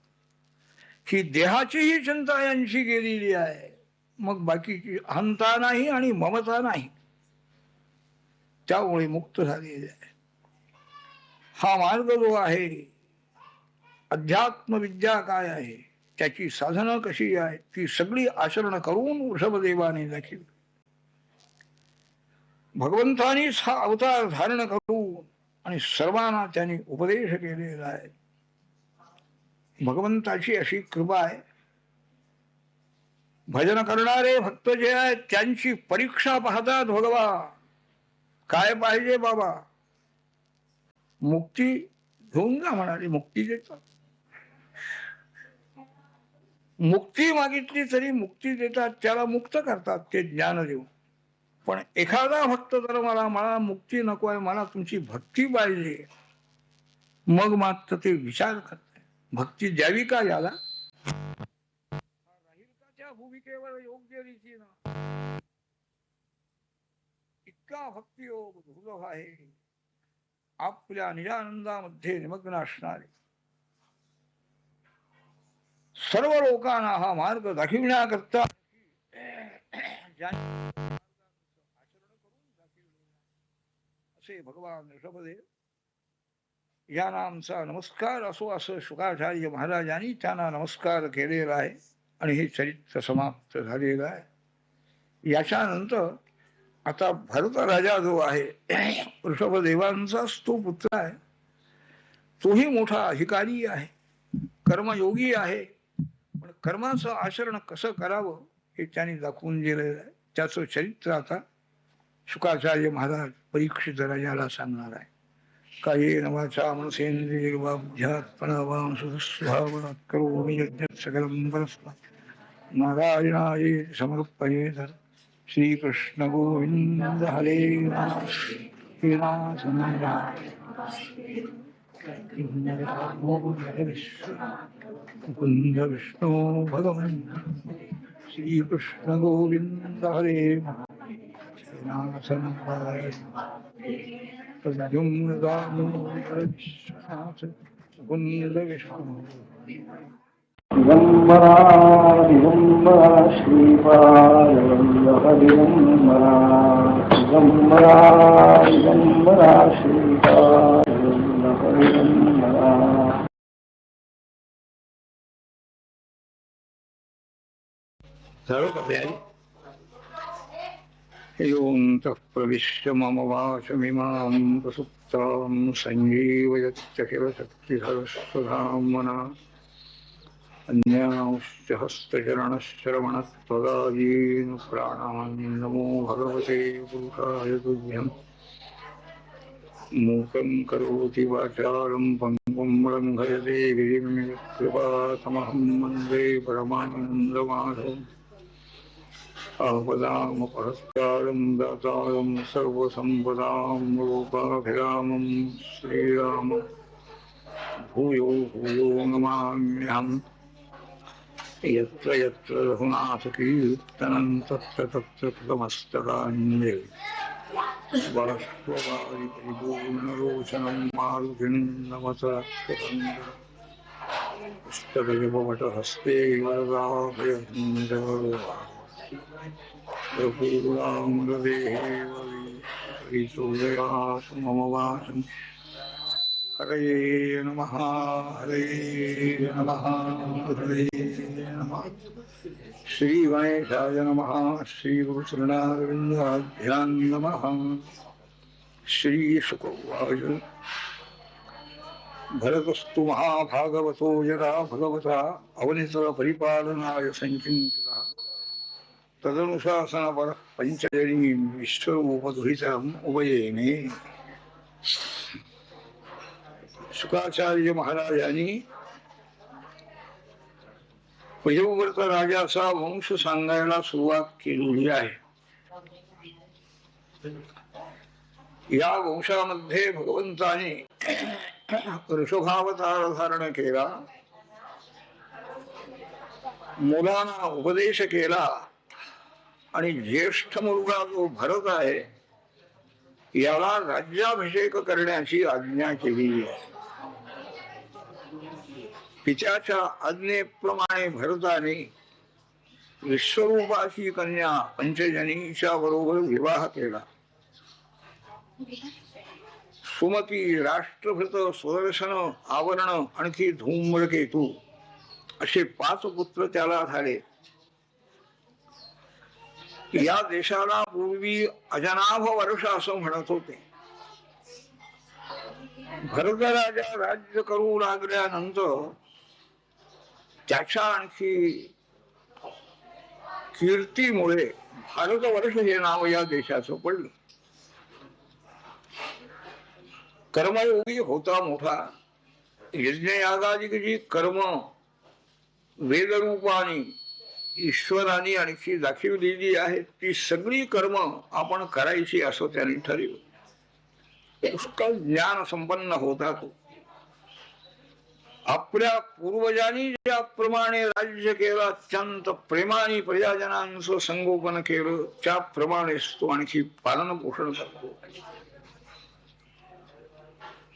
ही देहाचीही चिंता यांची गेलेली आहे. मग बाकीची अहंता नाही आणि ममता नाही, त्यामुळे मुक्त झालेले आहे. हा मार्ग जो आहे, अध्यात्म विद्या काय आहे, त्याची साधनं कशी आहे, ती सगळी आचरण करून वृषभदेवाने दाखवली. भगवंतानीच हा अवतार धारण करून आणि सर्वांना त्यांनी उपदेश केलेला आहे. भगवंताची अशी कृपा आहे, भजन करणारे भक्त जे आहेत त्यांची परीक्षा पाहतात भगवान. काय पाहिजे बाबा? मुक्ती घेऊन जा म्हणाले, मुक्ती देतात. मुक्ती मागितली तरी मुक्ती देतात, त्याला मुक्त करतात ते ज्ञान देऊन. पण एखादा भक्त जर मला मुक्ती नको आहे, मला तुमची भक्ती पाहिजे, मग मात्र ते विचार करते, भक्ती द्यावी का याला? राहील का त्या भूमिकेवर योग्य रीतीनं? इतका भक्तियोग दुर्लभ आहे. आपल्या निजानंदामध्ये निमग्न असणारे सर्व लोकांना हा मार्ग दाखविण्याकरता असे भगवान ऋषभदेव यांना आमचा नमस्कार असो, असं शुकाचार्य महाराजांनी त्यांना नमस्कार केलेला आहे. आणि हे चरित्र समाप्त झालेलं आहे. याच्यानंतर आता भरत राजा जो आहे, ऋषभदेवांचाच तो पुत्र आहे, तोही मोठा अधिकारी आहे, कर्मयोगी आहे. पण कर्माचं आचरण कसं करावं हे त्यांनी दाखवून दिलेलं आहे. त्याचं चरित्र आता शुकाचार्य महाराज परीक्षित राजाला सांगणार आहे. काये नवाचा मनसेंद्रियर्वाभ्यात्मनावांसुस्वभावनात् करोमि यज्ञत् सकलं परस्मै नारायणाय समर्पयेत्. श्रीकृष्ण गोविंद हरे नाथ मुकुंद विष्णु भगवान. श्रीकृष्ण गोविंद हरे नाथ मुकुंद विष्णु. दिगंबरा दिगंबरा श्रीपाद वल्लभ दिगंबरा. दिगंबरा दिगंबरा श्रीपाद वल्लभ दिगंबरा. योऽन्तः प्रविश्य मम वाचमिमां प्रसुप्तां सञ्जीवयत्यखिलशक्तिधरस्वधाम्ना. अन्यांश्च हस्तचरणश्रवणत्वगादीन् प्राणान् नमो भगवते पुरुषाय तुभ्यम्. मूकं करोति वाचालं पङ्गुं लङ्घयते गिरिं कृपातमहं वन्दे परमानन्दमाधवम्. आपदामपहस्तारं दातारं सर्वसम्पदां लोकाभिरामं श्रीराम भूयो भूयो नमाम्यहम्. यत्र यत्र रघुनाथकीर्तनं तत्र तत्र कृतमस्तकाञ्जलि. बाष्पवारि परिपूर्णलोचनं मारुतिं नमत पुस्तकविपवटहस्ते वरदाभयन्दर्वा. मम वाचम्. हरे नमः हरे नमः हरे नमः. श्री गणेशाय नमः. श्री गुरुचरणारविन्दाभ्यां नमः. श्री शुक उवाच. भरतस्तु महाभागवतो यदा भगवता अवनितर परिपालनाय संचिन्तितः तदनुशासनपरः पंचजनीं विश्वरूपदुहितम् उभयेमे. शुकाचार्य महाराजांनी वयोव्रत राजाचा वंश सांगायला सुरुवात केलेली आहे. या वंशामध्ये भगवंताने ऋषभावतार धारण केला, मुलांना उपदेश केला आणि ज्येष्ठ मुलगा जो भरत आहे याला राज्याभिषेक करण्याची आज्ञा केली. पित्याच्या आज्ञेप्रमाणे भरताने विश्वरूपाची कन्या पंचजनीच्या बरोबर विवाह केला. सुमती, राष्ट्रभृत, सुदर्शन, आवरण, आणखी धूम्रकेतू असे 5 पुत्र त्याला झाले. या देशाला पूर्वी अजनाभ वर्ष असं म्हणत होते. भरत राजा राज्य करू लागल्यानंतर त्याच्या आणखी कीर्तीमुळे भारतवर्ष हे नाव या देशाचं पडलं. कर्मयोगी होता मोठा. यज्ञयागादिक जी कर्म वेदरूपाने ईश्वराने आणखी दाखवलेली आहेत ती सगळी कर्म आपण करायची असं त्यांनी ठरवलं. पुष्कळ ज्ञान संपन्न होता तो. आपल्या पूर्वजांनी ज्याप्रमाणे राज्य केलं, अत्यंत प्रेमाने प्रजाजनांचं संगोपन केलं, त्याप्रमाणेच तो आणखी पालन पोषण करतो.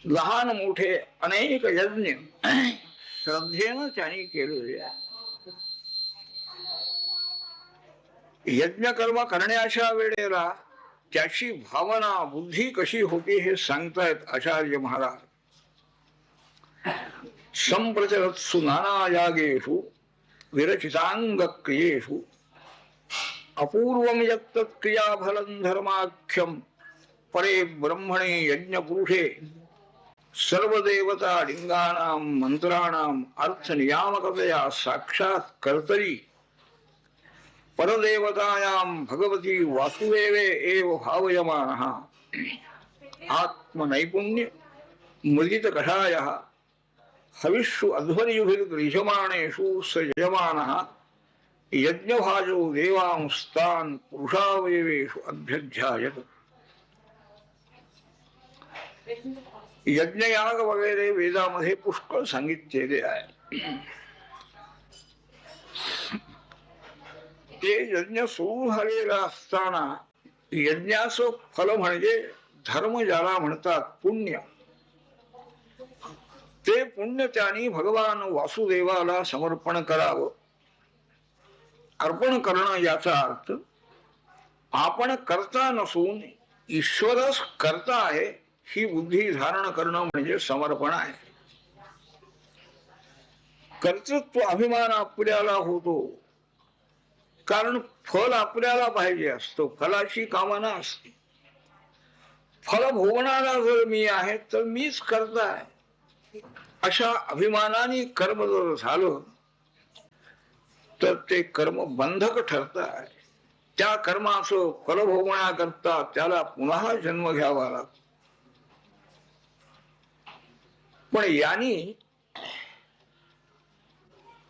लहान मोठे अनेक यज्ञ श्रद्धेनं त्यांनी केलेले आहे. यज्ञ कर्म करण्याच्या वेळेला त्याची भावना बुद्धी कशी होती हे सांगतायत आचार्य महाराज. संप्रचरत्सु नाना यागेषु विरचितांग क्रियेषु अपूर्वम यत्तत् क्रियाफलं धर्माख्यम परे ब्रह्मणे यज्ञ पुरुषे सर्वदेवता लिंगानां मंत्राणां अर्थ नियामकतया साक्षात् कर्तरी परदेवतायां भगवती वासुदेवे एव भावयमानः आत्मनैपुण्य मृदित कषायः हविषु अध्वर्युभिर्गृह्यमाणेषु स यजमानः यज्ञभाजो देवांस्तान् पुरुषावयवेषु अभ्यध्यायत. यज्ञयाग वगैरे वेदामध्ये पुष्कळ सांगितलेले आहे. ते यज्ञ सुरू झालेला असताना यज्ञाचं फल म्हणजे धर्म ज्याला म्हणतात पुण्य, ते पुण्य त्यांनी भगवान वासुदेवाला समर्पण करावं. अर्पण करणं याचा अर्थ आपण कर्ता नसून ईश्वरच कर्ता आहे ही बुद्धी धारण करणं म्हणजे समर्पण आहे. कर्तृत्व अभिमान आपल्याला होतो कारण फल आपल्याला पाहिजे असतो, फलाची कामना असते. फल भोगणारा जर मी आहे तर मीच कर्ता आहे अशा अभिमानाने कर्म जर झालं तर ते कर्म बंधक ठरत आहे. त्या कर्माचं फल भोगण्याकरता त्याला पुन्हा जन्म घ्यावा लागतो. पण यांनी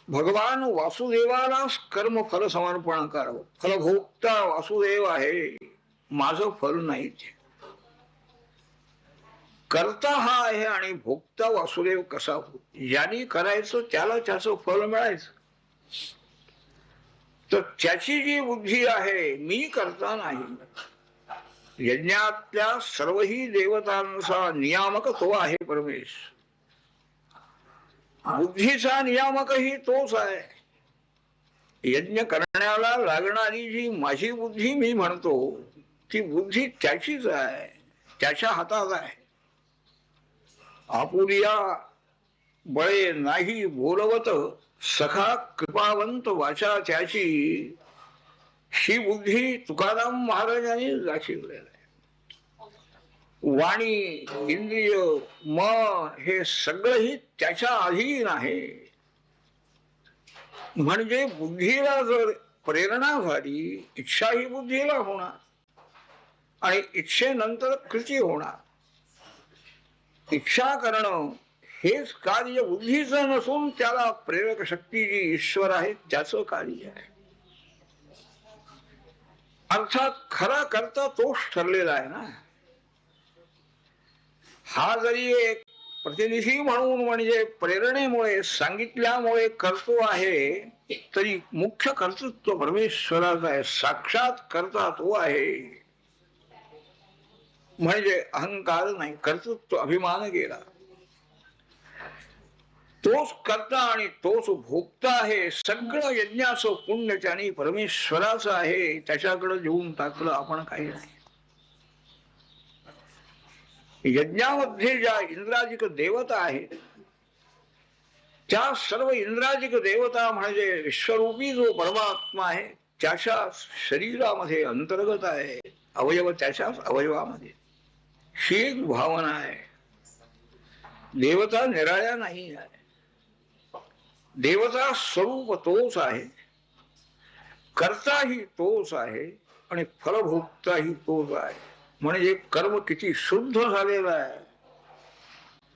भगवान वासुदेवालाच कर्म फल समर्पण करावं. फलभोक्ता वासुदेव आहे, माझं फल नाही. कर्ता हा आहे आणि भोक्ता वासुदेव कसा हो. ज्यांनी करायचं त्याला त्याचं फल मिळायचं. तर त्याची जी बुद्धी आहे मी करता नाही. यज्ञातल्या सर्वही देवतांचा नियामक तो आहे परमेश. बुद्धीचा नियामकही तोच आहे. यज्ञ करण्याला लागणारी जी माझी बुद्धी मी म्हणतो ती बुद्धी त्याचीच आहे, त्याच्या हातात आहे. आपुलिया बळे नाही बोलवत सखा कृपावंत वाचा त्याची, ही बुद्धी तुकाराम महाराजांनी दाखवलेली आहे. वाणी, इंद्रिय, मन हे सगळंही त्याच्या अधीन आहे. म्हणजे बुद्धीला जर प्रेरणा झाली, इच्छा ही बुद्धीला होणार आणि इच्छेनंतर कृती होणार. इच्छा करणं हेच कार्य बुद्धीचं नसून त्याला प्रेरक शक्ती जी ईश्वर आहे त्याचं कार्य आहे. अर्थात खरा करता तोच ठरलेला आहे ना. हा जरी एक प्रतिनिधी म्हणून म्हणजे प्रेरणेमुळे सांगितल्यामुळे करतो आहे, तरी मुख्य कर्तृत्व परमेश्वराचा आहे. साक्षात करता तो आहे. म्हणजे अहंकार नाही, कर्तृत्व अभिमान गेला. तोच करता आणि तोच भोगता आहे. सगळं यज्ञाचं पुण्य त्याने परमेश्वराचं आहे. त्याच्याकडे जेवून टाकलं आपण काही नाही. यज्ञामध्ये ज्या इंद्राजिक देवता आहेत, त्या सर्व इंद्राजिक देवता म्हणजे विश्वरूपी जो परमात्मा आहे त्याच्या शरीरामध्ये अंतर्गत आहे. अवयव त्याच्याच अवयवामध्ये. ही एक भावना आहे. देवता निराळ्या नाही आहे. देवता स्वरूप तोच आहे, कर्ताही तोच आहे आणि फलभोक्ताही तोच आहे. म्हणजे कर्म किती शुद्ध झालेलं आहे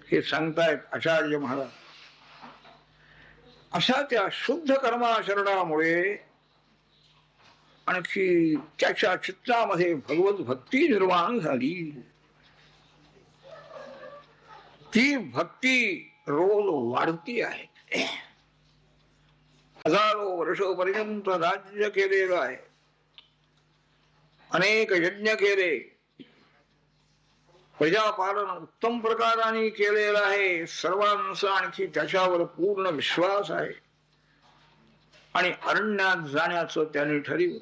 हे सांगतायत आचार्य महाराज. अशा त्या शुद्ध कर्माचरणामुळे आणखी त्याच्या चित्तामध्ये भगवत भक्ती निर्माण झाली. ती भक्ती रोज वाढती आहे. हजारो वर्षोपर्यंत राज्य केलेलं आहे, अनेक यज्ञ केले, प्रजापालन उत्तम प्रकाराने केलेलं आहे. सर्वांचा आणखी त्याच्यावर पूर्ण विश्वास आहे आणि अरण्यात जाण्याचं त्याने ठरवलं.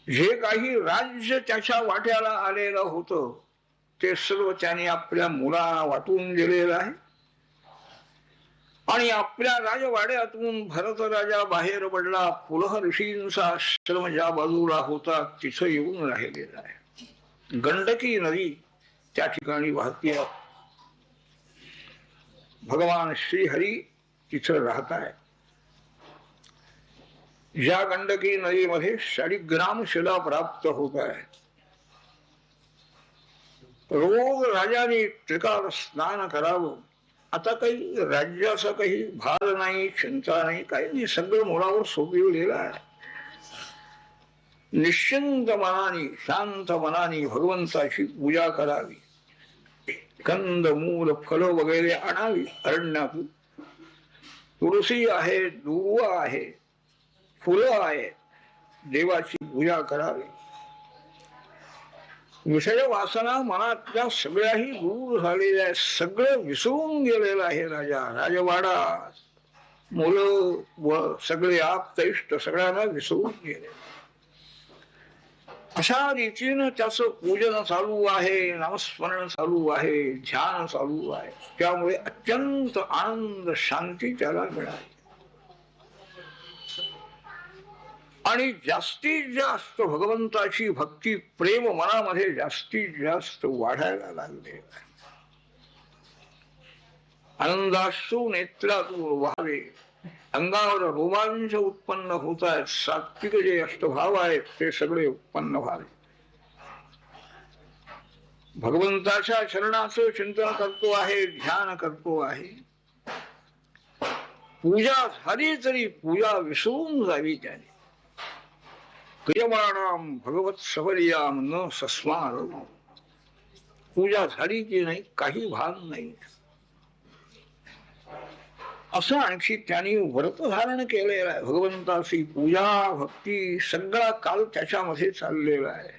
जे काही राज्य त्याच्या वाट्याला आलेलं होतं ते सर्व त्याने आपल्या मुलांना वाटून दिलेलं आहे. आणि आपल्या राजवाड्यातून भरत राजा बाहेर पडला. पुलह ऋषींचा आश्रम ज्या बाजूला होता तिथं येऊन राहिलेला आहे. गंडकी नदी त्या ठिकाणी वाहती. भगवान श्रीहरी तिथं राहत आहे. ज्या गंडकी नदीमध्ये 40 शिला प्राप्त होत आहे. रोज राजाने त्रिकाल स्नान करावं. आता काही राज्याचा काही भार नाही, चिंता नाही, काही नाही. सगळं मुलावर सोपविलेलं आहे. निश्चिंत मनाने, शांत मनाने भगवंताची पूजा करावी. कंद मूल फल वगैरे आणावी अरण्यातून. तुळसी आहे, दुर्वा आहे, फुलं आहे. देवाची पूजा करावी. विषय वासना मनातल्या सगळ्याही दूर झालेल्या आहे. सगळं विसरून गेलेलं आहे. राजवाडा, मुलं व सगळे आप्त सगळ्यांना विसरून गेले. अशा रीतीनं त्याचं पूजन चालू आहे, नामस्मरण चालू आहे, ध्यान चालू आहे. त्यामुळे अत्यंत आनंद, शांती त्याला मिळाली. आणि जास्तीत जास्त भगवंताची भक्ती, प्रेम मनामध्ये जास्तीत जास्त वाढायला लागले. आनंदाश्रू नेत्रातून व्हावे. अंगावर रोमांच उत्पन्न होत आहेत. सात्विक जे अष्टभाव आहेत ते सगळे उत्पन्न व्हावे. भगवंताच्या चरणाचं चिंतन करतो आहे, ध्यान करतो आहे. पूजा झाली तरी पूजा विसरून जावी त्याने. क्रियमाणाम भगवत सवरियाम न सस्मार. पूजा झाली की नाही काही भान नाही. असं आणखी त्यांनी व्रत धारण केलेलं आहे. भगवंताची पूजा भक्ती सगळा काल त्याच्यामध्ये चाललेला आहे.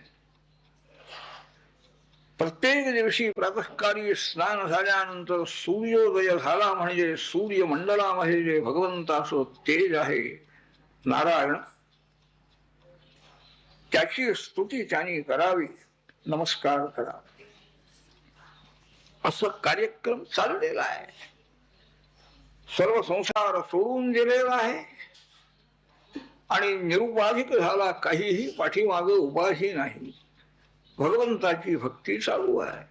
प्रत्येक दिवशी प्रातःकाळी स्नान झाल्यानंतर सूर्योदय झाला म्हणजे सूर्यमंडलामध्ये जे भगवंताचं तेज आहे नारायण, त्याची स्तुती त्यांनी करावी, नमस्कार करावा. असं कार्यक्रम चाललेला आहे. सर्व संसार सोडून दिलेला आहे आणि निरुपाधिक झाला. काहीही पाठीमाग उपाधी नाही. भगवंताची भक्ती चालू आहे.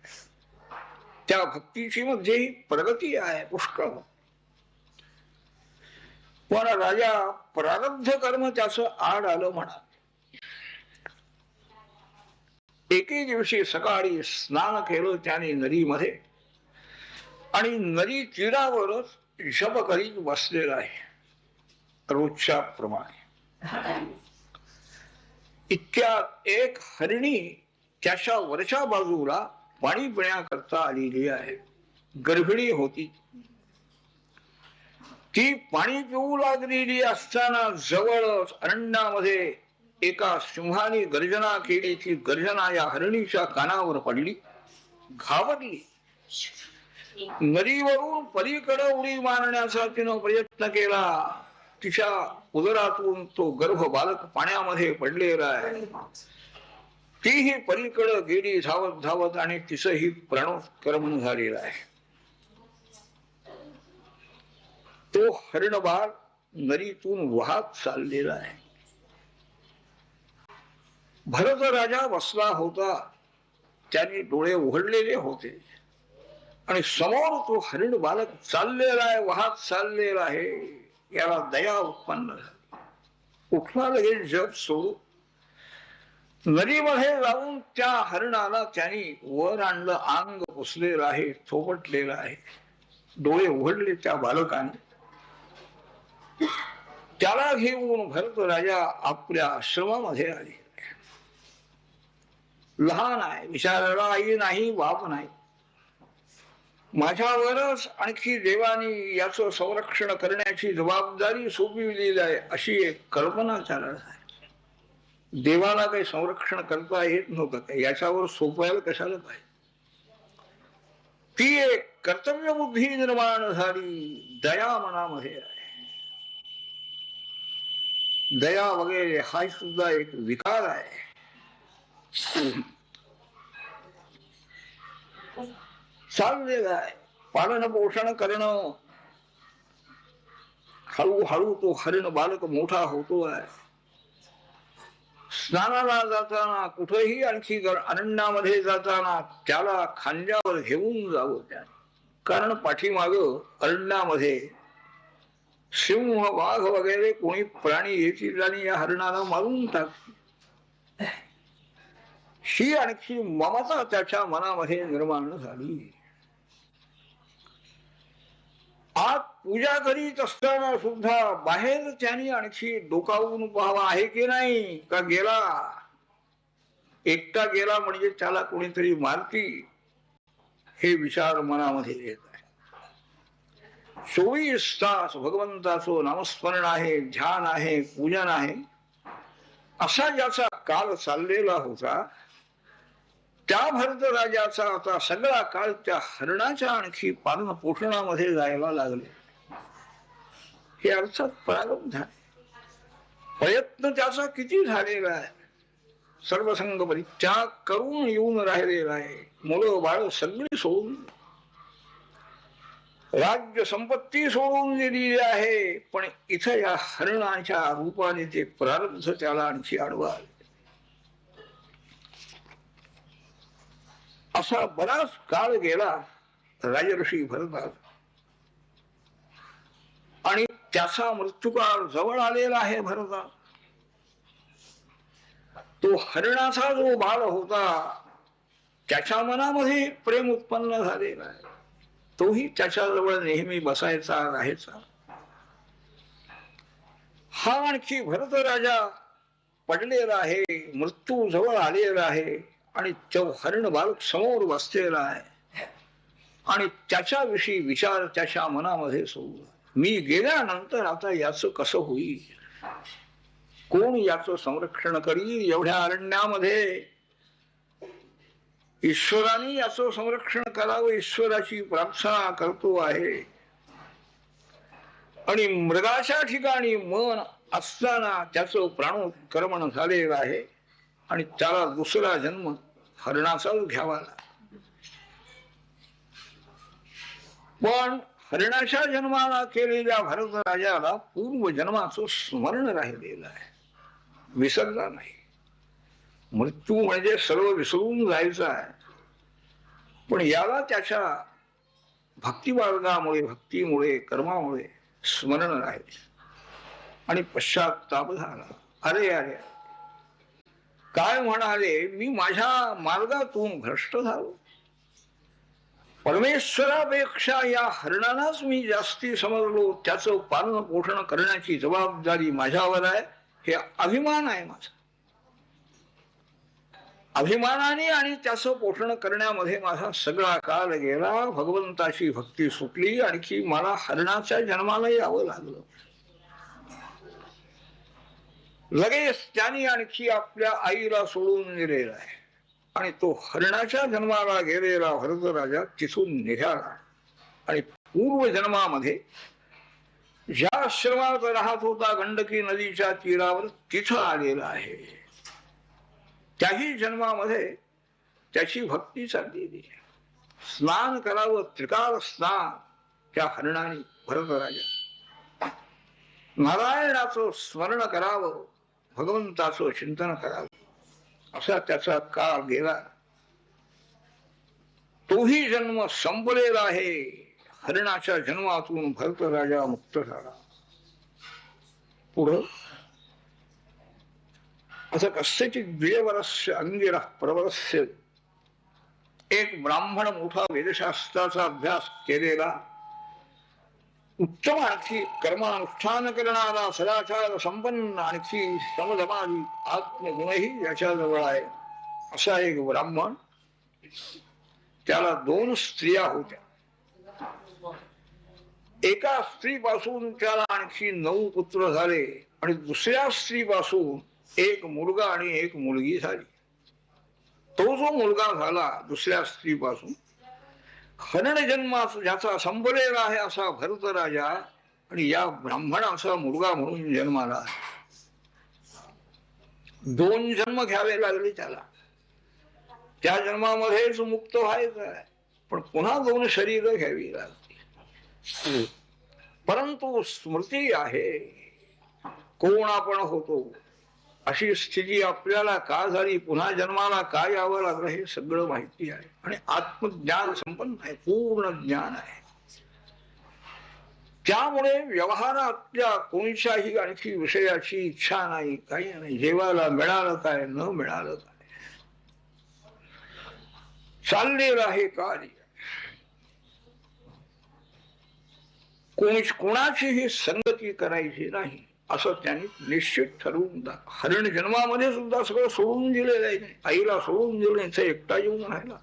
त्या भक्तीची मध्ये प्रगती आहे पुष्कळ. पण राजा प्रारब्ध कर्म त्याचं आड आलं म्हणा. एके दिवशी सकाळी स्नान केलं त्याने नदीमध्ये आणि नदी तीरावरच जप करीत बसलेला आहे रोजच्या प्रमाणे. इतक्यात एक हरिणी त्याच्या वरच्या बाजूला पाणी पिण्याकरता आलेली आहे. गर्भिणी होती. ती पाणी पिऊ लागलेली असताना जवळच अरण्यामध्ये एका सिंहाने गर्जना केली. ती गर्जना या हरणीच्या कानावर पडली. घाबरली. नदीवरून पलीकडे उडी मारण्याचा तिनं प्रयत्न केला. तिच्या उदरातून तो गर्भ बालक पाण्यामध्ये पडलेला आहे. तीही पलीकडे गेली धावत धावत आणि तिचंही प्राणोत्क्रमण झालेलं आहे. तो हरण बाळ नदीतून वाहत चाललेला आहे. भरत राजा बसला होता. त्याने डोळे उघडलेले होते आणि समोर तो हरिण बालक चाललेला आहे, वाहत चाललेला आहे. याला दया उत्पन्न झाली. उठला लगेच जग सोडू. नदीमध्ये जाऊन त्या हरणाला त्यांनी वर आणलं. अंग पुसलेलं आहे, थोपटलेलं आहे. डोळे उघडले त्या बालकाने. त्याला घेऊन भरत राजा आपल्या आश्रमामध्ये आले. लहान आहे, विचारायला आई नाही, बाप नाही. माझ्यावरच आणखी देवानी याचं संरक्षण करण्याची जबाबदारी सोपविलेली आहे अशी एक कल्पना त्याला आहे. देवाला काही संरक्षण करता येत नव्हतं काय, याच्यावर सोपवायला कशाला पाहिजे. ती एक कर्तव्य बुद्धी निर्माण झाली. दया मनामध्ये आहे. दया वगैरे हा सुद्धा एक विकार आहे. चाललेलं आहे. पालन पोषण करणं. हळूहळू तो हरिण बालक मोठा होतो आहे. स्नानाला जाताना कुठेही आणखी अरण्यामध्ये जाताना त्याला खांद्यावर घेऊन जावं त्याने. कारण पाठीमाग अरण्यामध्ये सिंह वाघ वगैरे कोणी प्राणी येतील आणि या हरणाला मारून टाकतील. ही आणखी ममता त्याच्या मनामध्ये निर्माण झाली. आत पूजा करीत असताना सुद्धा बाहेर त्याने आणखी डोकावून पाहावा आहे की नाही, का गेला एकटा गेला म्हणजे त्याला कोणीतरी मारती, हे विचार मनामध्ये येत आहे. 24 तास भगवंताचं नामस्मरण आहे, ध्यान आहे, पूजन आहे, असा ज्याचा काल चाललेला होता त्या भरत राजाचा आता सगळा काळ त्या हरणाच्या आणखी पालन पोषणामध्ये जायला लागले. हे अर्थात प्रारब्ध आहे. प्रयत्न त्याचा किती झालेला आहे. सर्वसंग परित्याग करून येऊन राहिलेला आहे. मुलं बाळ सगळी सोडून, राज्य संपत्ती सोडून दिलेली आहे. पण इथं या हरणाच्या रूपाने ते प्रारब्ध त्याला आणखी आडवा आले. असा बराच काळ गेला राजर्षी भरतात आणि त्याचा मृत्यूकाळ जवळ आलेला आहे. भरतात तो हरणाचा जो बाळ होता त्याच्या मनामध्ये प्रेम उत्पन्न झालेला आहे. तोही त्याच्याजवळ नेहमी बसायचा, राहायचा. हा आणखी भरत राजा पडलेला आहे, मृत्यू जवळ आलेला आहे आणि तो हरण बालक समोर बसलेला आहे आणि त्याच्याविषयी विचार त्याच्या मनामध्ये सुरू. मी गेल्यानंतर आता याचं कसं होईल, कोण याचं संरक्षण करील. एवढ्या अरण्यामध्ये ईश्वराने याचं संरक्षण करावं, ईश्वराची प्रार्थना करतो आहे. आणि मृगाच्या ठिकाणी मन असताना त्याचं प्राणोत्क्रमण झालेलं आहे आणि त्याला दुसरा जन्म हरणाचाच घ्यावा लागला. पण हरणाच्या जन्माला केलेल्या भरत राजाला पूर्व जन्माचं स्मरण राहिलेलं आहे, विसरला नाही. मृत्यू म्हणजे सर्व विसरून जायचं आहे. पण याला त्याच्या भक्तिमार्गामुळे, भक्तीमुळे, कर्मामुळे स्मरण राहिले आणि पश्चात्ताप झाला. अरे अरे, काय म्हणाले, मी माझ्या मार्गातून भ्रष्ट झालो. परमेश्वरापेक्षा या हरणालाच मी जास्ती समजलो. त्याचं पालन पोषण करण्याची जबाबदारी माझ्यावर आहे. हे अभिमान आहे माझा. अभिमानाने आणि त्याचं पोषण करण्यामध्ये माझा सगळा काळ गेला. भगवंताची भक्ती सुटली. आणखी मला हरणाच्या जन्माला यावं लागलं. लगेच त्याने आणखी आपल्या आईला सोडून दिलेला आहे आणि तो हरणाच्या जन्माला गेलेला भरतराजा तिथून निघाला आणि पूर्वजन्मामध्ये ज्या आश्रमात राहत होता गंडकी नदीच्या तीरावर तिथं आलेला आहे. त्याही जन्मामध्ये त्याची भक्ती चाललेली. स्नान करावं, त्रिकाल स्नान त्या हरणाने भरतराजा. नारायणाचं स्मरण करावं, भगवंताचं चिंतन करावं असा त्याचा काळ गेला. तोही जन्म संपलेला आहे. हरणाच्या जन्मातून भरतराजा मुक्त झाला. पुढं असं कस्यचित द्विवर्ष अंगिरा प्रवरस्य, एक ब्राह्मण मोठा वेदशास्त्राचा अभ्यास केलेला, उत्तम आणखी कर्मानुष्ठान करणारा, सदाचार संपन्न आणखी समधमादी आत्मगुणही याच्याजवळ आहे असा एक ब्राह्मण. त्याला 2 स्त्रिया होत्या. एका स्त्रीपासून त्याला आणखी 9 पुत्र झाले आणि दुसऱ्या स्त्रीपासून एक मुलगा आणि एक मुलगी झाली. तो जो मुलगा झाला दुसऱ्या स्त्रीपासून, हरण जन्मात ज्याचा संपलेला आहे असा भरतराजा आणि या ब्राह्मणाचा मुलगा म्हणून जन्माला. 2 जन्म घ्यावे लागले त्याला. त्या जन्मामध्येच मुक्त व्हायचं आहे, पण पुन्हा 2 शरीर घ्यावी लागते. परंतु स्मृती आहे कोण आपण होतो, अशी स्थिती आपल्याला का झाली, पुन्हा जन्माला काय यावं लागलं हे सगळं माहिती आहे आणि आत्मज्ञान संपन्न आहे, पूर्ण ज्ञान आहे. त्यामुळे व्यवहारातल्या कोणत्याही आणखी विषयाची इच्छा नाही, काही नाही. जेवायला मिळालं काय, न मिळालं काय, चाललेलं आहे कार्य. कोणाचीही संगती करायची नाही असं त्यांनी निश्चित ठरवून दा. हरण जन्मामध्ये सुद्धा सगळं सोडून दिलेलं आहे. आईला सोडून दिलं, इथं एकटा येऊन राहिला.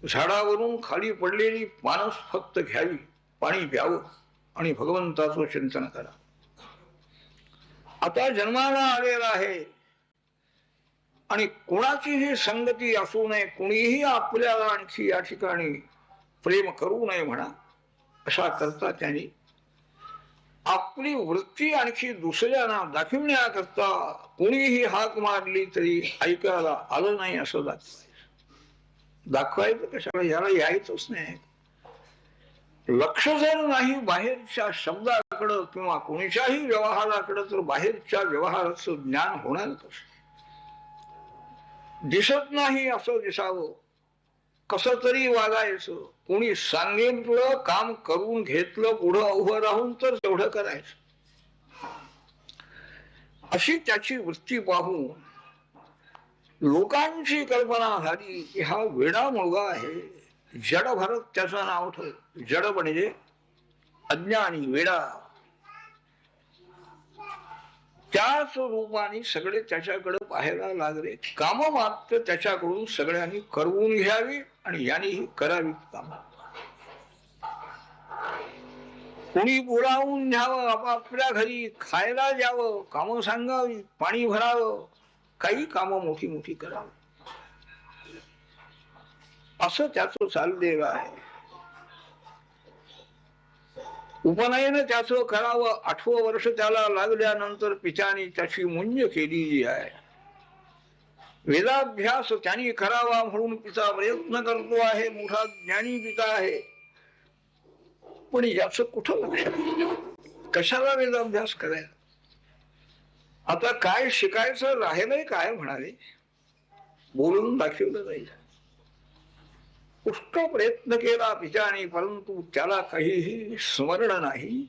झाडावरून खाली पडलेली पानस फक्त घ्यावी, पाणी प्यावं आणि भगवंताचं चिंतन करा. आता जन्माला आलेला आहे आणि कोणाचीही संगती असू नये, कुणीही आपल्याला आणखी या ठिकाणी प्रेम करू नये म्हणा, अशा करता त्यांनी आपली वृत्ती आणखी दुसऱ्यांना दाखविण्याकरता कोणीही हाक मारली तरी ऐकायला आलं नाही असं दाखवायचं कशाला, याला यायचंच नाही. लक्ष जर नाही बाहेरच्या शब्दाकडं किंवा कोणत्याही व्यवहाराकडं, तर बाहेरच्या व्यवहाराचं ज्ञान होणार कसं. दिसत नाही असं दिसावं, कसं तरी वागायचं. कोणी सांगितलं, काम करून घेतलं, पुढं उभं राहून तर तेवढं करायचं. अशी त्याची वृत्ती पाहून लोकांची कल्पना झाली की हा वेडा मुलगा आहे. जड भरत त्याचं नाव ठेवलं. जड म्हणजे अज्ञानी, वेडा. त्याच रूपाने सगळे त्याच्याकडे पाहायला लागले. काम मात्र त्याच्याकडून सगळ्यांनी करवून घ्यावी आणि यांनीही करावी काम. कोणी बोलावून घ्यावं, आपापल्या घरी खायला द्यावं, कामं सांगावी, पाणी भरावं, काही कामं मोठी मोठी करावी, असं त्याचं चाललेलं आहे. उपनयन त्याचं करावं 8वं वर्ष त्याला लागल्यानंतर पित्याने त्याची मुंज केलेली आहे. वेदाभ्यास त्यांनी करावा म्हणून पिता प्रयत्न करतो आहे. मोठा ज्ञानी पिता आहे, पण याचं कुठं लक्ष, कशाला वेदाभ्यास करायला. आता काय शिकायचं राहिलंय काय म्हणाले, बोलून दाखवलं जाईल. पुष्कळ प्रयत्न केला पित्याने, परंतु त्याला काहीही स्मरण नाही,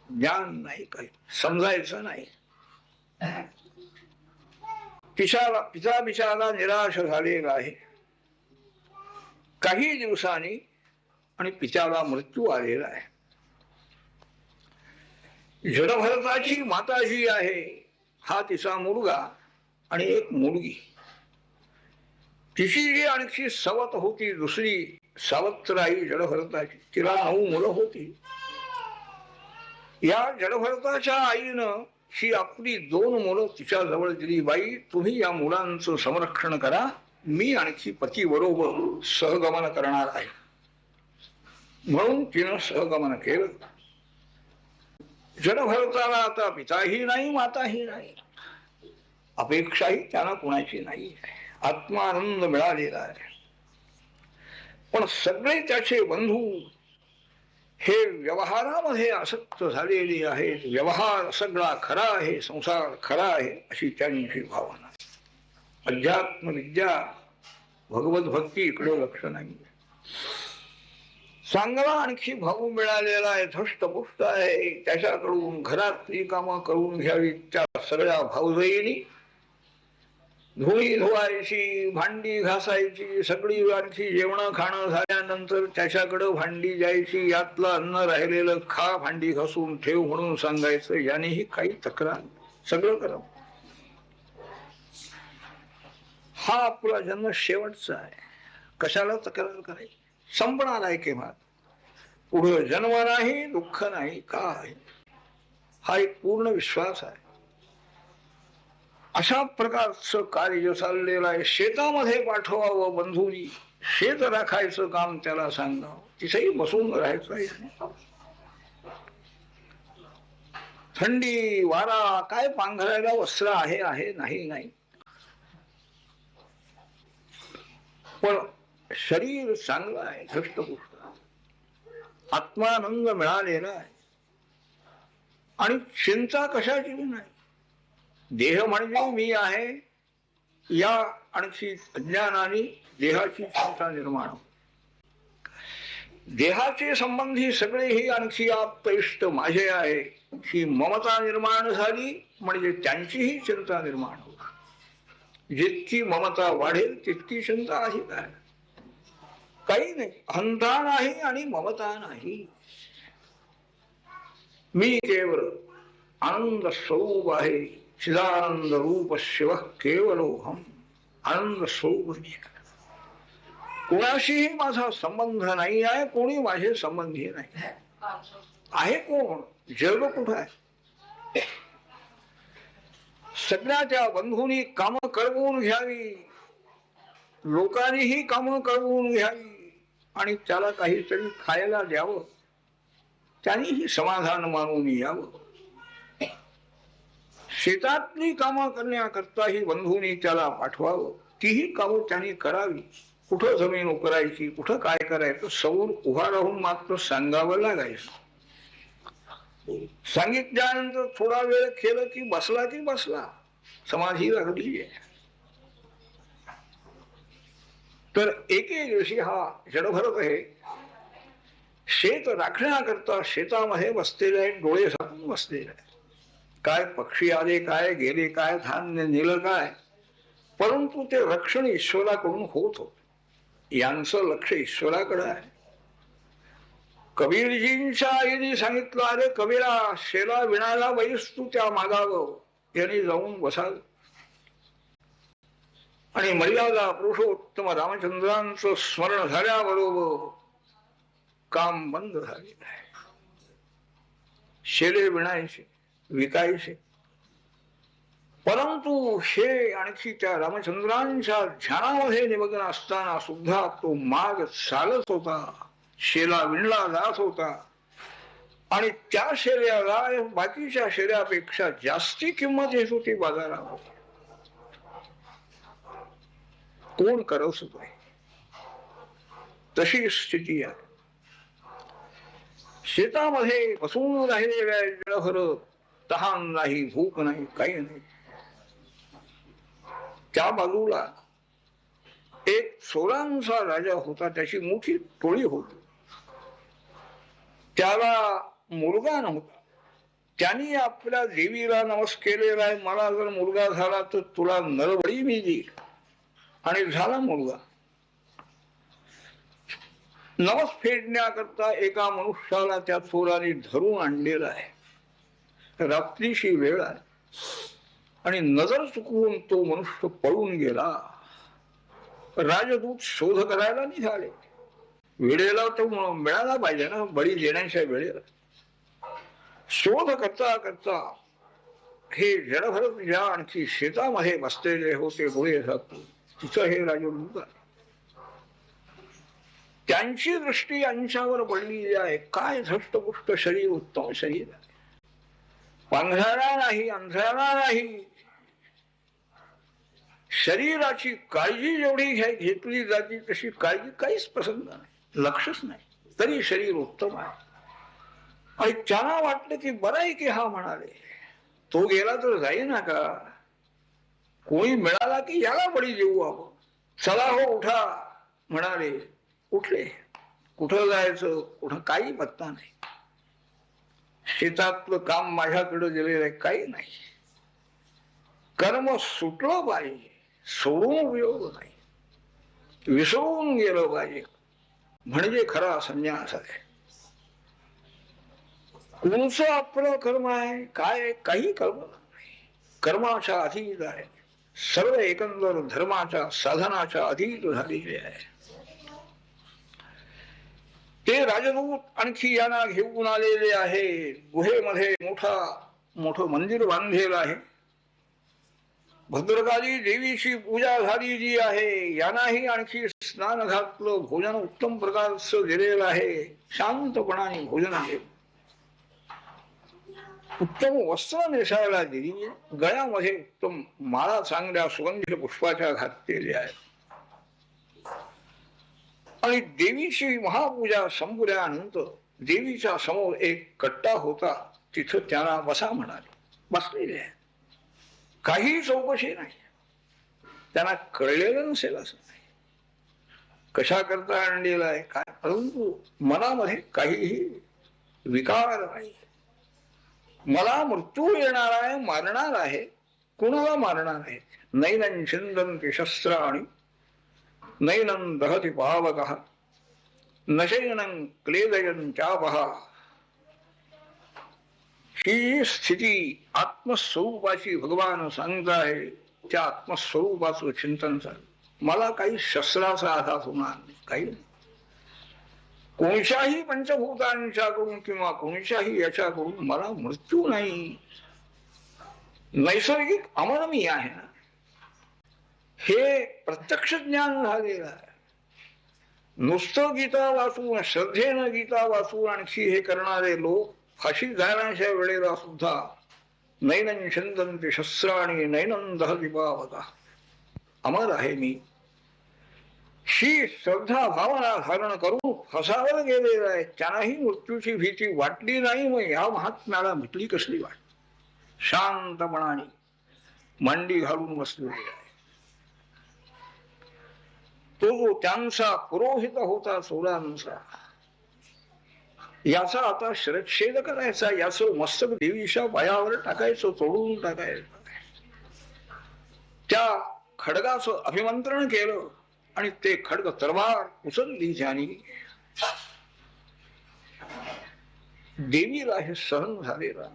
ज्ञान नाही, काही समजायचं नाही. पिता बिचारा निराश झालेला आहे. काही दिवसांनी आणि पित्याला मृत्यू आलेला आहे. जडभरताची माता जी आहे, हा तिचा मुलगा आणि एक मुलगी. तिची जी आणखी सवत होती दुसरी सावत्राई जडभरताची, तिला 9 मुलं होती. या जडभरताच्या आईनं ही आपली 2 मुलं तिच्या जवळ दिली. बाई, तुम्ही या मुलांचं संरक्षण करा, मी आणखी पती बरोबर सहगमन करणार आहे. म्हणून तिनं सहगमन केलं. जडभरताला आता पिताही नाही, माताही नाही, अपेक्षाही त्यांना कुणाची नाही. आत्मानंद मिळालेला आहे. पण सगळे त्याचे बंधू हे व्यवहारामध्ये आसक्त झालेले आहेत. व्यवहार सगळा खरा आहे, संसार खरा आहे, अशी त्यांची भावना. अध्यात्म विद्या, भगवत भक्ती इकडे लक्ष नाही. चांगला आणखी भाऊ मिळालेला आहे, धष्टपुष्ट आहे. त्याच्याकडून घरातली कामं करून घ्यावी. त्या सगळ्या भाऊजाईनी धुळी धुवायची, भांडी घासायची, सगळी आणखी जेवण खाणं झाल्यानंतर त्याच्याकडं भांडी जायची. यातलं अन्न राहिलेलं खा, भांडी घासून ठेव म्हणून सांगायचं. यानेही काही तक्रार, सगळं करा. हा आपला जन्म शेवटचा आहे, कशाला तक्रार करायची? संपणार आहे केव्हा? पुढे जन्म नाही, दुःख नाही, का आहे? हा एक पूर्ण विश्वास आहे. अशा प्रकारचं कार्य चाललेलं आहे. शेतामध्ये पाठवावं बंधूंनी, शेत राखायचं काम त्याला सांगावं, तिथेही बसून राहायचं आहे. थंडी वारा काय, पांघरायला वस्त्र आहे, आहे नाही नाही, पण शरीर चांगलं आहे, धष्टपुष्ट, आत्मानंद मिळालेला आहे. आणि चिंता कशाची नाही. देह म्हणजे मी आहे या आणखी अज्ञानाने देहाची चिंता निर्माण. देहाचे संबंधी सगळेही आणखी आप्त माझे आहे ही ममता निर्माण झाली म्हणजे त्यांचीही चिंता निर्माण होईल. जितकी ममता वाढेल तितकी चिंता आहे. काय काही नाही, अहंता नाही आणि ममता नाही. मी केवळ आनंद स्वरूप आहे, चिदानंद रूप शिव केवलोहम. आनंद स्वरूप कोणाशीही माझा संबंध नाही आहे, कोणी माझे संबंधी नाही आहे. कोण? जग कुठं आहे? सगळ्या त्या बंधूंनी कामं करवून घ्यावी, लोकांनीही कामं करवून घ्यावी आणि त्याला काहीतरी खायला द्यावं, त्यांनीही समाधान मानून यावं. शेतातली कामं करण्याकरता ही बंधूंनी त्याला पाठवावं. तीही कामं त्यांनी करावी. कुठं जमीन उकरायची, कुठं काय करायचं, समोर उभा राहून मात्र सांगावं लागायचं. सांगितल्यानंतर थोडा वेळ केलं की बसला समाधी लागली आहे. तर एके दिवशी हा जडभरत आहे, शेत राखण्याकरता शेतामध्ये बसलेले आहे, डोळे झाकून बसलेले आहे. काय पक्षी आले, काय गेले, काय धान्य नेलं काय, परंतु ते रक्षण ईश्वराकडून होत होत. यांचं लक्ष ईश्वराकडे आहे. कबीरजींच्या आईने सांगितलं, अरे कबीरा, शेला विणायला बैस तू त्या मागावं. यांनी जाऊन बसाल आणि मर्यादा पुरुषोत्तम रामचंद्रांचं स्मरण झाल्याबरोबर काम बंद झालेलं आहे. शेले विणायचे, विकायचे, परंतु हे आणखी त्या रामचंद्रांच्या ध्यानामध्ये निमग्न असताना सुद्धा तो माग चालत होता, शेला विणला जात होता. आणि त्या शेऱ्याला बाकीच्या शेऱ्यापेक्षा जास्ती किंमत येत होती बाजारामध्ये. कोण करत आहे? तशी स्थिती आहे. शेतामध्ये बसून राहिलेल्या जडभरत, तहान नाही, भूक नाही, काही नाही. त्या बाजूला एक चोरांचा राजा होता, त्याची मोठी टोळी होती. त्याला मुलगा नव्हता. त्यांनी आपल्या देवीला नमस केलेला आहे, मला जर मुलगा झाला तर तुला नरबळी मी देईल. आणि झाला मुलगा. नवस फेडण्याकरता एका मनुष्याला त्या चोराने धरून आणलेला आहे. रात्रीची वेळ आहे आणि नजर चुकवून तो मनुष्य पळून गेला. राजदूत शोध करायला निघाले. वेळेला तो मिळाला पाहिजे ना, बळी देण्याच्या वेळेला. शोध करता करता हे जडभरत ज्या आणखी शेतामध्ये बसलेले होते गोळे तिथं हे राजदूत आहे. त्यांची दृष्टी यांच्यावर पडलेली आहे. काय धष्टपुष्ट शरीर, उत्तम शरीर आहे, पांघराला नाही, अंधाराला नाही. शरीराची काळजी जेवढी घेतली जाते तशी काळजी काहीच प्रसंग नाही, लक्षच नाही, तरी शरीर उत्तम आहे. आणि त्यांना वाटलं की बरं आहे की हा म्हणाले, तो गेला तर जाईना का, कोणी मिळाला की याला बळी देऊ आपण. चला हो उठा म्हणाले. उठले. कुठं जायचं, कुठं काही पत्ता नाही. शेतातलं काम माझ्याकडे दिलेलं आहे, काही नाही. कर्म सुटलं पाहिजे, सोडून उपयोग नाही, विसरून गेलं पाहिजे, म्हणजे खरा संन्यास आहे. कोणचं आपलं कर्म आहे, काय, काही कर्म नाही, कर्माच्या अधीन आहे. सर्व एकंदर धर्माच्या साधनाच्या अधीन झालेले आहे. ते राजदूत आणखी यांना घेऊन आलेले आहे. गुहेमध्ये मोठं मंदिर बांधलेलं आहे. भद्रकाली देवीची पूजा झालेली आहे. यांनाही आणखी स्नान घातलं, भोजन उत्तम प्रकारचं दिलेलं आहे. शांतपणाने भोजन आहे. उत्तम वस्त्र नेसायला दिली. गळ्यामध्ये उत्तम माळा चांगल्या सुगंधी पुष्पाच्या घातलेल्या आहेत. आणि देवीची महापूजा संपल्यानंतर देवीच्या समोर एक कट्टा होता, तिथं त्यांना बसा म्हणाले. बसलेले आहे. काही चौकशी नाही. त्यांना कळलेलं नसेल असं नाही, कशा करता आणलेला आहे काय, परंतु मनामध्ये काहीही विकार नाही. मला मृत्यू येणार आहे, मारणार आहे. कुणाला मारणार आहे? नैनं छिंदन्ति शस्त्राणि नैनं दहति पावकः नशैनं क्लेदयन् चापः. ही स्थिती आत्मस्वरूपाची भगवान सांगताय. त्या आत्मस्वरूपाचं चिंतन चालू. मला काही शस्त्राचा आघात होणार नाही, काही नाही. कोणत्याही पंचभूतांच्याकडून किंवा कोणत्याही याच्याकडून मला मृत्यू नाही. नैसर्गिक अमर मी आहे ना, हे प्रत्यक्ष ज्ञान झालेलं आहे. नुसतं गीता वाचून, श्रद्धेनं गीता वाचून आणखी हे करणारे लोक फाशी घालण्याच्या वेळेला सुद्धा नैनं छिंदन्ति शस्त्राणि नैनं दहति पावकः, अमर आहे मी, ही श्रद्धा भावना धारण करून फसावर गेलेला आहे. त्यांनाही मृत्यूची भीती वाटली नाही. मग या महात्म्याला मिटली कसली वाट? शांतपणाने मांडी घालून बसलेली आहे. तो जो त्यांचा पुरोहित होता चोरांचा, याचा आता शिरच्छेद करायचा. याचं मस्तक देवीच्या पायावर टाकायचं, तोडून टाकायचं. त्या खडगाचं अभिमंत्रण केलं आणि ते खडग तलवार उचलली ज्यानी. देवीला हे सहन झालेलं.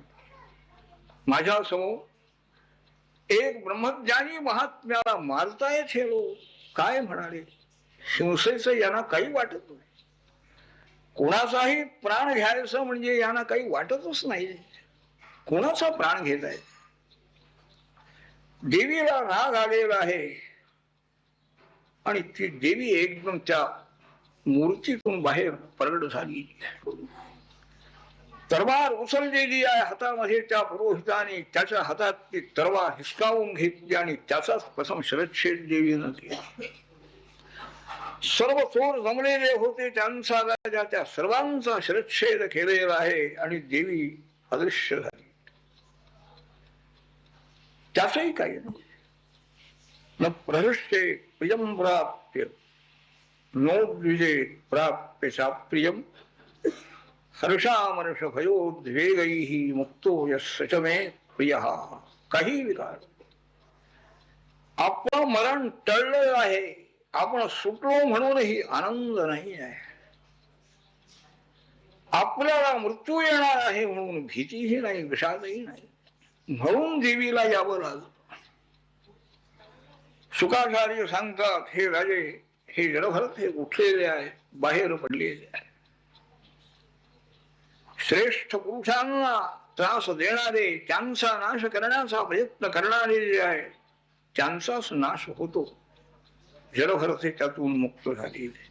माझ्या समोर एक ब्रह्मज्ञानी महात्म्याला मारतायत हे लोक. काय म्हणाले? हिंसेचं यांना काही वाटत नाही. कोणाचाही प्राण घ्यायचं म्हणजे यांना काही वाटतच नाही. कोणाचा प्राण घेत आहे? देवीला राग आलेला आहे आणि ती देवी एकदम त्या मूर्तीतून बाहेर प्रगट झाली. तलवार उचललेली आहे हातामध्ये. त्या पुरोहिताने त्याच्या हातात ती तलवार हिसकावून घेतली आणि त्याचाच प्रथम शिरच्छेद देवीनं केला. सर्व चोर जमलेले होते, त्यांचा राजा त्या सर्वांचा शिरच्छेद केलेला आहे आणि देवी अदृश्य झाली. त्याचही काही नाही. न प्रहृष्टे प्रियम प्राप्य नोद्विजे प्राप्य चाप्रियम हर्षामर्ष भयोद्वेगैहि मुक्तो यस्य च मे प्रियः. काही विकार. आपण मरण टळलं आहे, आपण सुटलो म्हणूनही आनंद नाही आहे. आपल्याला मृत्यू येणार आहे म्हणून भीतीही नाही, विषादही नाही. म्हणून देवीला यावं लागलं. शुकाचार्य सांगतात, हे राजे, हे जडभरत हे उठलेले आहे, बाहेर पडलेले आहे. श्रेष्ठ पुरुषांना त्रास देणारे, त्यांचा नाश करण्याचा प्रयत्न करणारे जे आहे, त्यांचाच नाश होतो. जडभरते त्यातून मुक्त झालेले.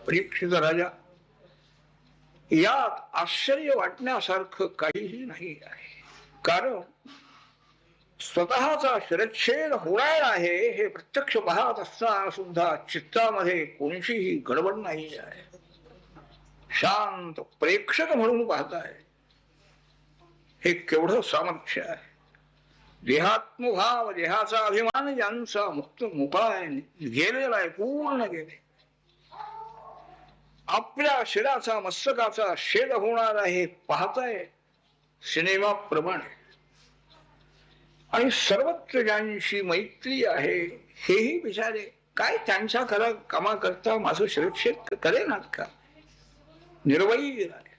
परीक्षित राजा, यात आश्चर्य वाटण्यासारखं काहीही नाही आहे. कारण स्वतःचा शिरच्छेद होणार आहे हे प्रत्यक्ष पाहत असताना सुद्धा चित्तामध्ये कोणतीही गडबड नाही आहे. शांत प्रेक्षक म्हणून पाहताय. हे केवढं सामर्थ्य आहे. देहात्मभाव, देहाचा अभिमान यांचा मुक्त उपाय गेलेला आहे, पूर्ण गेले. आपल्या शिराचा मस्तकाचा छेद होणार आहे पाहताय सिनेमाप्रमाणे. आणि सर्वत्र ज्यांची मैत्री आहे हेही बिचारे काय त्यांच्या कामाकरता माझं शिरच्छेद करेनात का? निर्वैर आहे.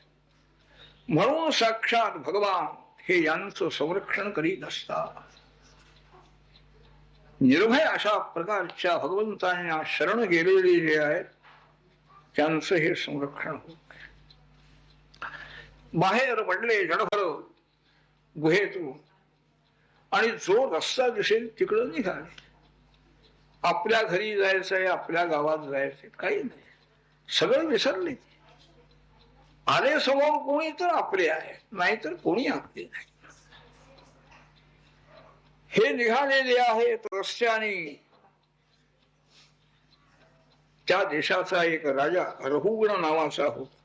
म्हणून साक्षात भगवान हे यांचं संरक्षण करीत असतात. निर्भय अशा प्रकारच्या भगवंतांना शरण गेलेले जे आहेत त्यांचं हे संरक्षण होत. बाहेर पडले जडभर गुहेतून आणि जो रस्ता दिसेल तिकडं निघाले. आपल्या घरी जायचंय, आपल्या गावात जायचंय, काही नाही, सगळं विसरले. आले समोर कोणी तर आपले आहे, नाहीतर कोणी आपले नाही. हे निघालेले आहेत रस्त्याने. त्या देशाचा एक राजा रहुगण नावाचा होता.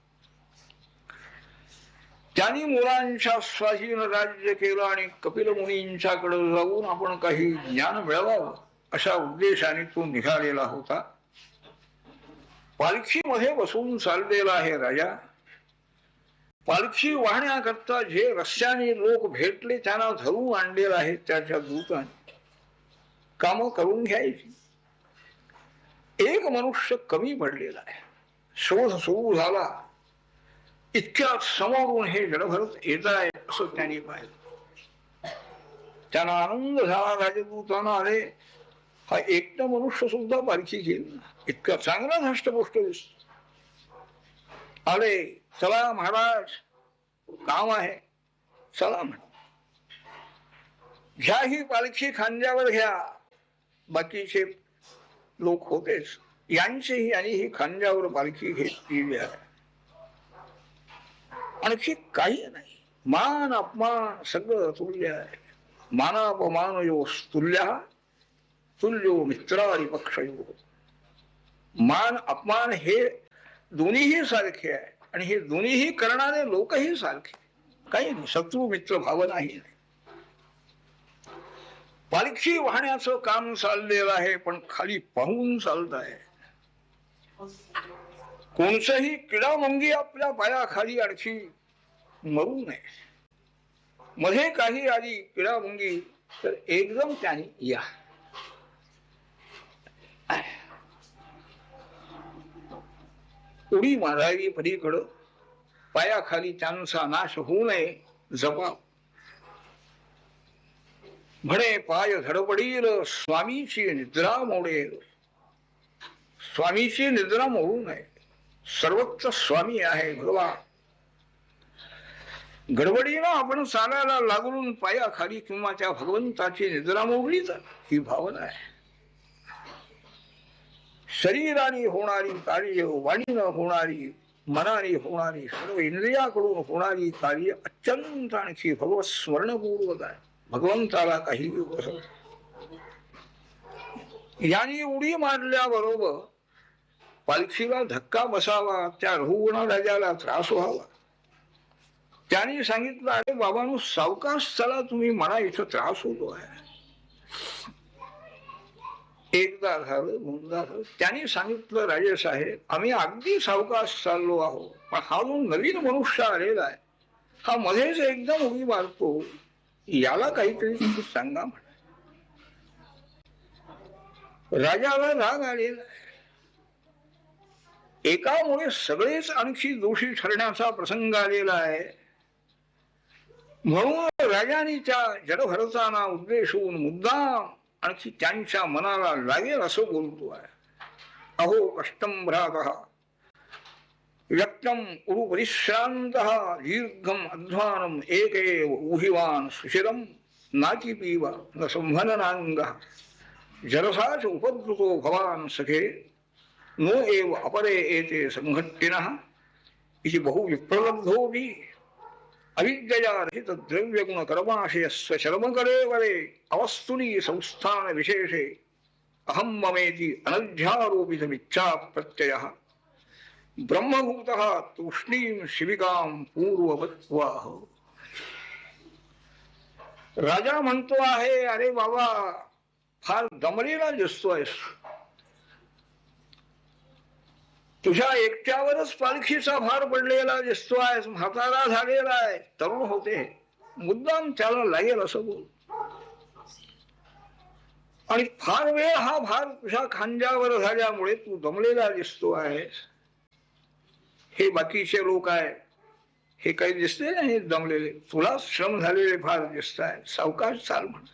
त्यांनी मुलांच्या स्वाधीन राज्य केलं आणि कपिल मुनींच्याकडे जाऊन आपण काही ज्ञान मिळवावं अशा उद्देशाने तो निघालेला होता. पालखीमध्ये बसून चाललेला आहे राजा. पालखी वाहण्याकरता जे रस्त्याने लोक भेटले त्यांना धरून आणलेला आहे त्याच्या दूताने. काम करून घ्यायची. एक मनुष्य कमी पडलेला आहे. शोध सुरू झाला. इतक्यात समोरून हे जडभरत येत आहे असं त्यांनी पाहिलं. त्यांना आनंद झाला. राजदूतांना, अरे हा एकटा मनुष्य सुद्धा पालखी घेईल ना, इतका चांगला धष्टपुष्ट दिसतो. आले, चला महाराज काम आहे, चला म्हण. घ्या ही पालखी खांद्यावर घ्या. बाकीचे लोक होतेच, यांचेही आणि ही खांद्यावर पालखी घेतलेली आहे. आणखी काही नाही. मान अपमान सगळं तुल्य आहे. मानापमान यो तुल्य तुल्यो मित्रारी पक्षयो. मान अपमान हे दोन्हीही सारखे आहे आणि हे दोन्हीही करणारे लोकही सारखे. काही नाही, शत्रू मित्र भाव नाही. पालखी वाहण्याचं काम चाललेलं आहे, पण खाली पाहून चालत आहे. कोणचंही किडामुंगी आपल्या पायाखाली आणखी मरू नये. मध्ये काही आली किडामुंगी तर एकदम त्याने या. उडी मारावी पलीकडं. पायाखाली त्यांचा नाश होऊ नये जपा. म्हणे पाय धडपडील स्वामीची निद्रा मोडेल. स्वामीची निद्रा मोडू नये. सर्वत्र स्वामी आहे भगवान. गडबडीनं आपण चालायला लागून पायाखाली किंवा त्या भगवंताची निद्रा मोडली तर ही भावना आहे. शरीराने होणारी कार्य, वाणीनं होणारी, मनाने होणारी, सर्व इंद्रियाकडून होणारी कार्य अत्यंत आणखी भगवत स्मरणपूर्वक आहे. भगवंताला काही बसत. यांनी उडी मारल्याबरोबर पालखीला धक्का बसावा, त्या रहुगण राजाला त्रास व्हावा. त्यांनी सांगितलं, अरे बाबांनो सावकाश चला तुम्ही, मला इथं त्रास होतो आहे. एकदा झालं, दोनदा झालं. त्यांनी सांगितलं, राजेसाहेब आम्ही अगदी सावकाश चाललो आहोत, पण हा जो नवीन मनुष्य आलेला आहे हा मध्येच एकदम उडी मारतो, याला काहीतरी तुम्ही सांगा म्हणा. राजाला राग आलेला आहे. एकामुळे सगळेच आणखी दोषी ठरण्याचा प्रसंग आलेला आहे. म्हणून राजाने त्या जडभरतांना उद्देशून मुद्दाम आणखी त्यांच्या मनाला लागेल असं बोलतो आहे. अहो कष्टम भ्रातः व्यक्तम उरु परिश्रांतः दीर्घम अध्वानम एकेव ऊहिवान सुशिरम नाची पीवा न संभननांगः जरसाच उपद्रुतो भवान सखे नो एव अपरे एते संघट्टिनः इति बहु विप्रलब्धोऽपि अविद्यया रहित द्रव्यगुण कर्माशयस्व शर्मकरे वरे अवस्तुनि संस्थान विशेषे अहं ममेति अनध्यारोपितमिच्छा प्रत्ययः ब्रह्मभूतः तूष्णीं शिविकां पूर्ववत्वाह. राजा म्हणतो आहे, अरे बाबा फार दमलेला दिसतोयस, तुझ्या एकट्यावरच पालखीचा भार पडलेला दिसतोय, म्हातारा झालेला आहे, तरुण होते, मुद्दाम त्याला लागेल असं बोल. आणि फार वेळ हा भार तुझ्या खांद्यावर झाल्यामुळे तू दमलेला दिसतो आहेस. हे बाकीचे लोक आहे, हे काही दिसते ना, हे दमलेले, तुला श्रम झालेले फार दिसत आहे, सावकाश चाल म्हण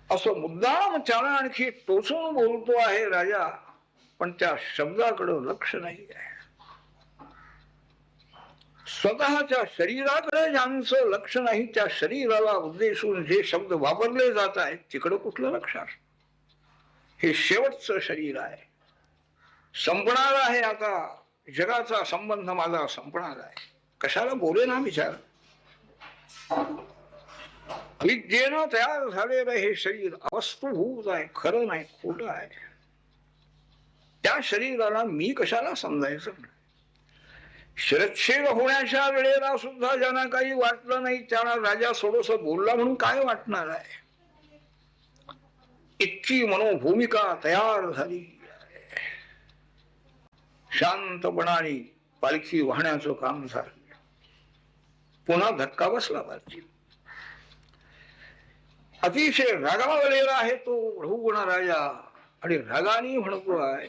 असं मुद्दाम त्याला आणखी टोचून बोलतो आहे राजा. पण त्या शब्दाकडे लक्ष नाही आहे. स्वतःच्या शरीराकडे ज्यांचं लक्ष नाही, त्या शरीराला उद्देशून जे शब्द वापरले जात आहेत तिकडे कुठलं लक्ष आहे. हे शेवटचं शरीर आहे, संपणार आहे. आता जगाचा संबंध माझा संपणार आहे, कशाला बोले ना विचार. विद्येनं तयार झालेलं हे शरीर अवस्तुभूत आहे, खरं नाही, खोटं आहे. त्या शरीराला मी कशाला समजायचं. शिरच्छेद होण्याच्या वेळेला सुद्धा ज्यांना काही वाटलं नाही त्यांना राजा सोडोस बोलला म्हणून काय वाटणार आहे. इतकी मनोभूमिका तयार झाली. शांतपणाने पालखी वाहण्याचं काम झालं. पुन्हा धक्का बसला पालखी. अतिशय रागावलेला आहे तो रघुगुण राजा आणि रागाने म्हणतो आहे,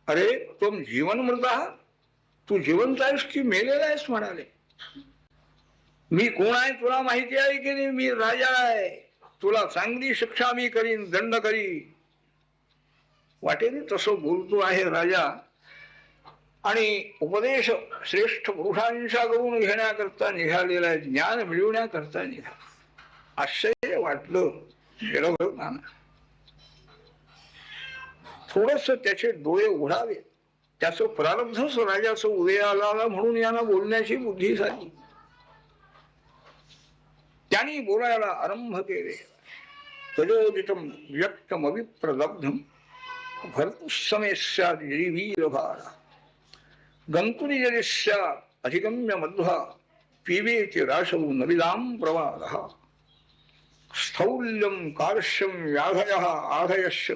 अरे तुम जीवन मृत आहात, तू जिवंत आहेस की मेलेला आहेस. म्हणाले, मी कोण आहे तुला माहिती आहे की नाही, मी राजा आहे, तुला चांगली शिक्षा मी करीन, दंड करीन. वाटेने तसं बोलतो आहे राजा. आणि उपदेश श्रेष्ठ पुरुषांच्याकडून घेण्याकरता निघालेला आहे, ज्ञान मिळवण्याकरता निघाला. आश्चर्य वाटलं शिरभृतांना. थोडस त्याचे डोळे उघडावे, त्याचं प्रारब्धच राजाचं उदयाला म्हणून यांना बोलण्याची बुद्धी झाली. त्यांनी बोलायला आरंभ केले. तजोदितम व्यक्तम अविप्रलब्धम भर्तुसमेस्याद वीरभारा गंतुनि जलिस्याद अधिगम्य मध्वा पीबेति राशौ नविदां प्रवादः स्थौल्यं कार्श्यं व्याधयः आधयश्च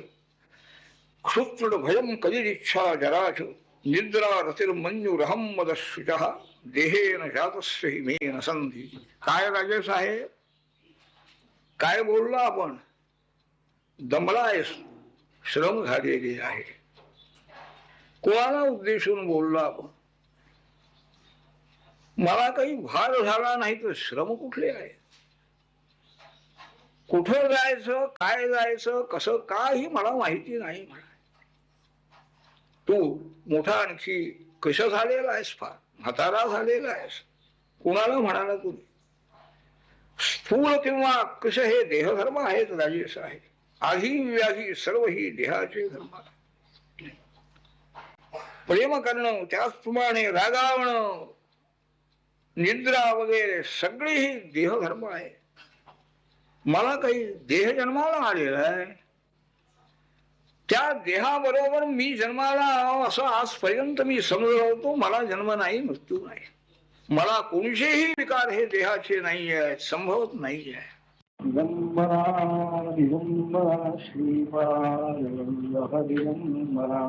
क्षुत्रुड भयं कलिरिच्छा जराच निद्रा रतिर्मन्युरहं मदश्रुचः देहेन जातस्य हि मे न संधी. काय राजे साहेब, काय बोलला आपण. दमलाय, श्रम झालेले आहे. कोणाला उद्देशून बोलला आपण. मला काही भार झाला नाही तर श्रम कुठले आहे. कुठं जायचं, काय जायचं, कसं, काही मला माहिती नाही. म्हणा तू मोठा आणखी कसं झालेला आहेस, फार म्हातारा झालेला आहेस. कुणाला म्हणाला तुम्ही. स्थूल किंवा कस हे देहधर्म आहेत राजेश आहे. आधी व्याधी सर्व ही देहाचे धर्म. प्रेम करणं, त्याचप्रमाणे रागावणं, निद्रा वगैरे सगळे ही देहधर्म आहे. मला काही देह जन्माला आलेला आहे, त्या देहाबरोबर मी जन्माला असं आजपर्यंत मी समजलो होतो. मला जन्म नाही, मृत्यू नाही. मला कोणतेही विकार हे देहाचे नाही आहेत, संभवत नाही आहे. दिगंबरा दिगंबरा श्रीपाद वल्लभ दिगंबरा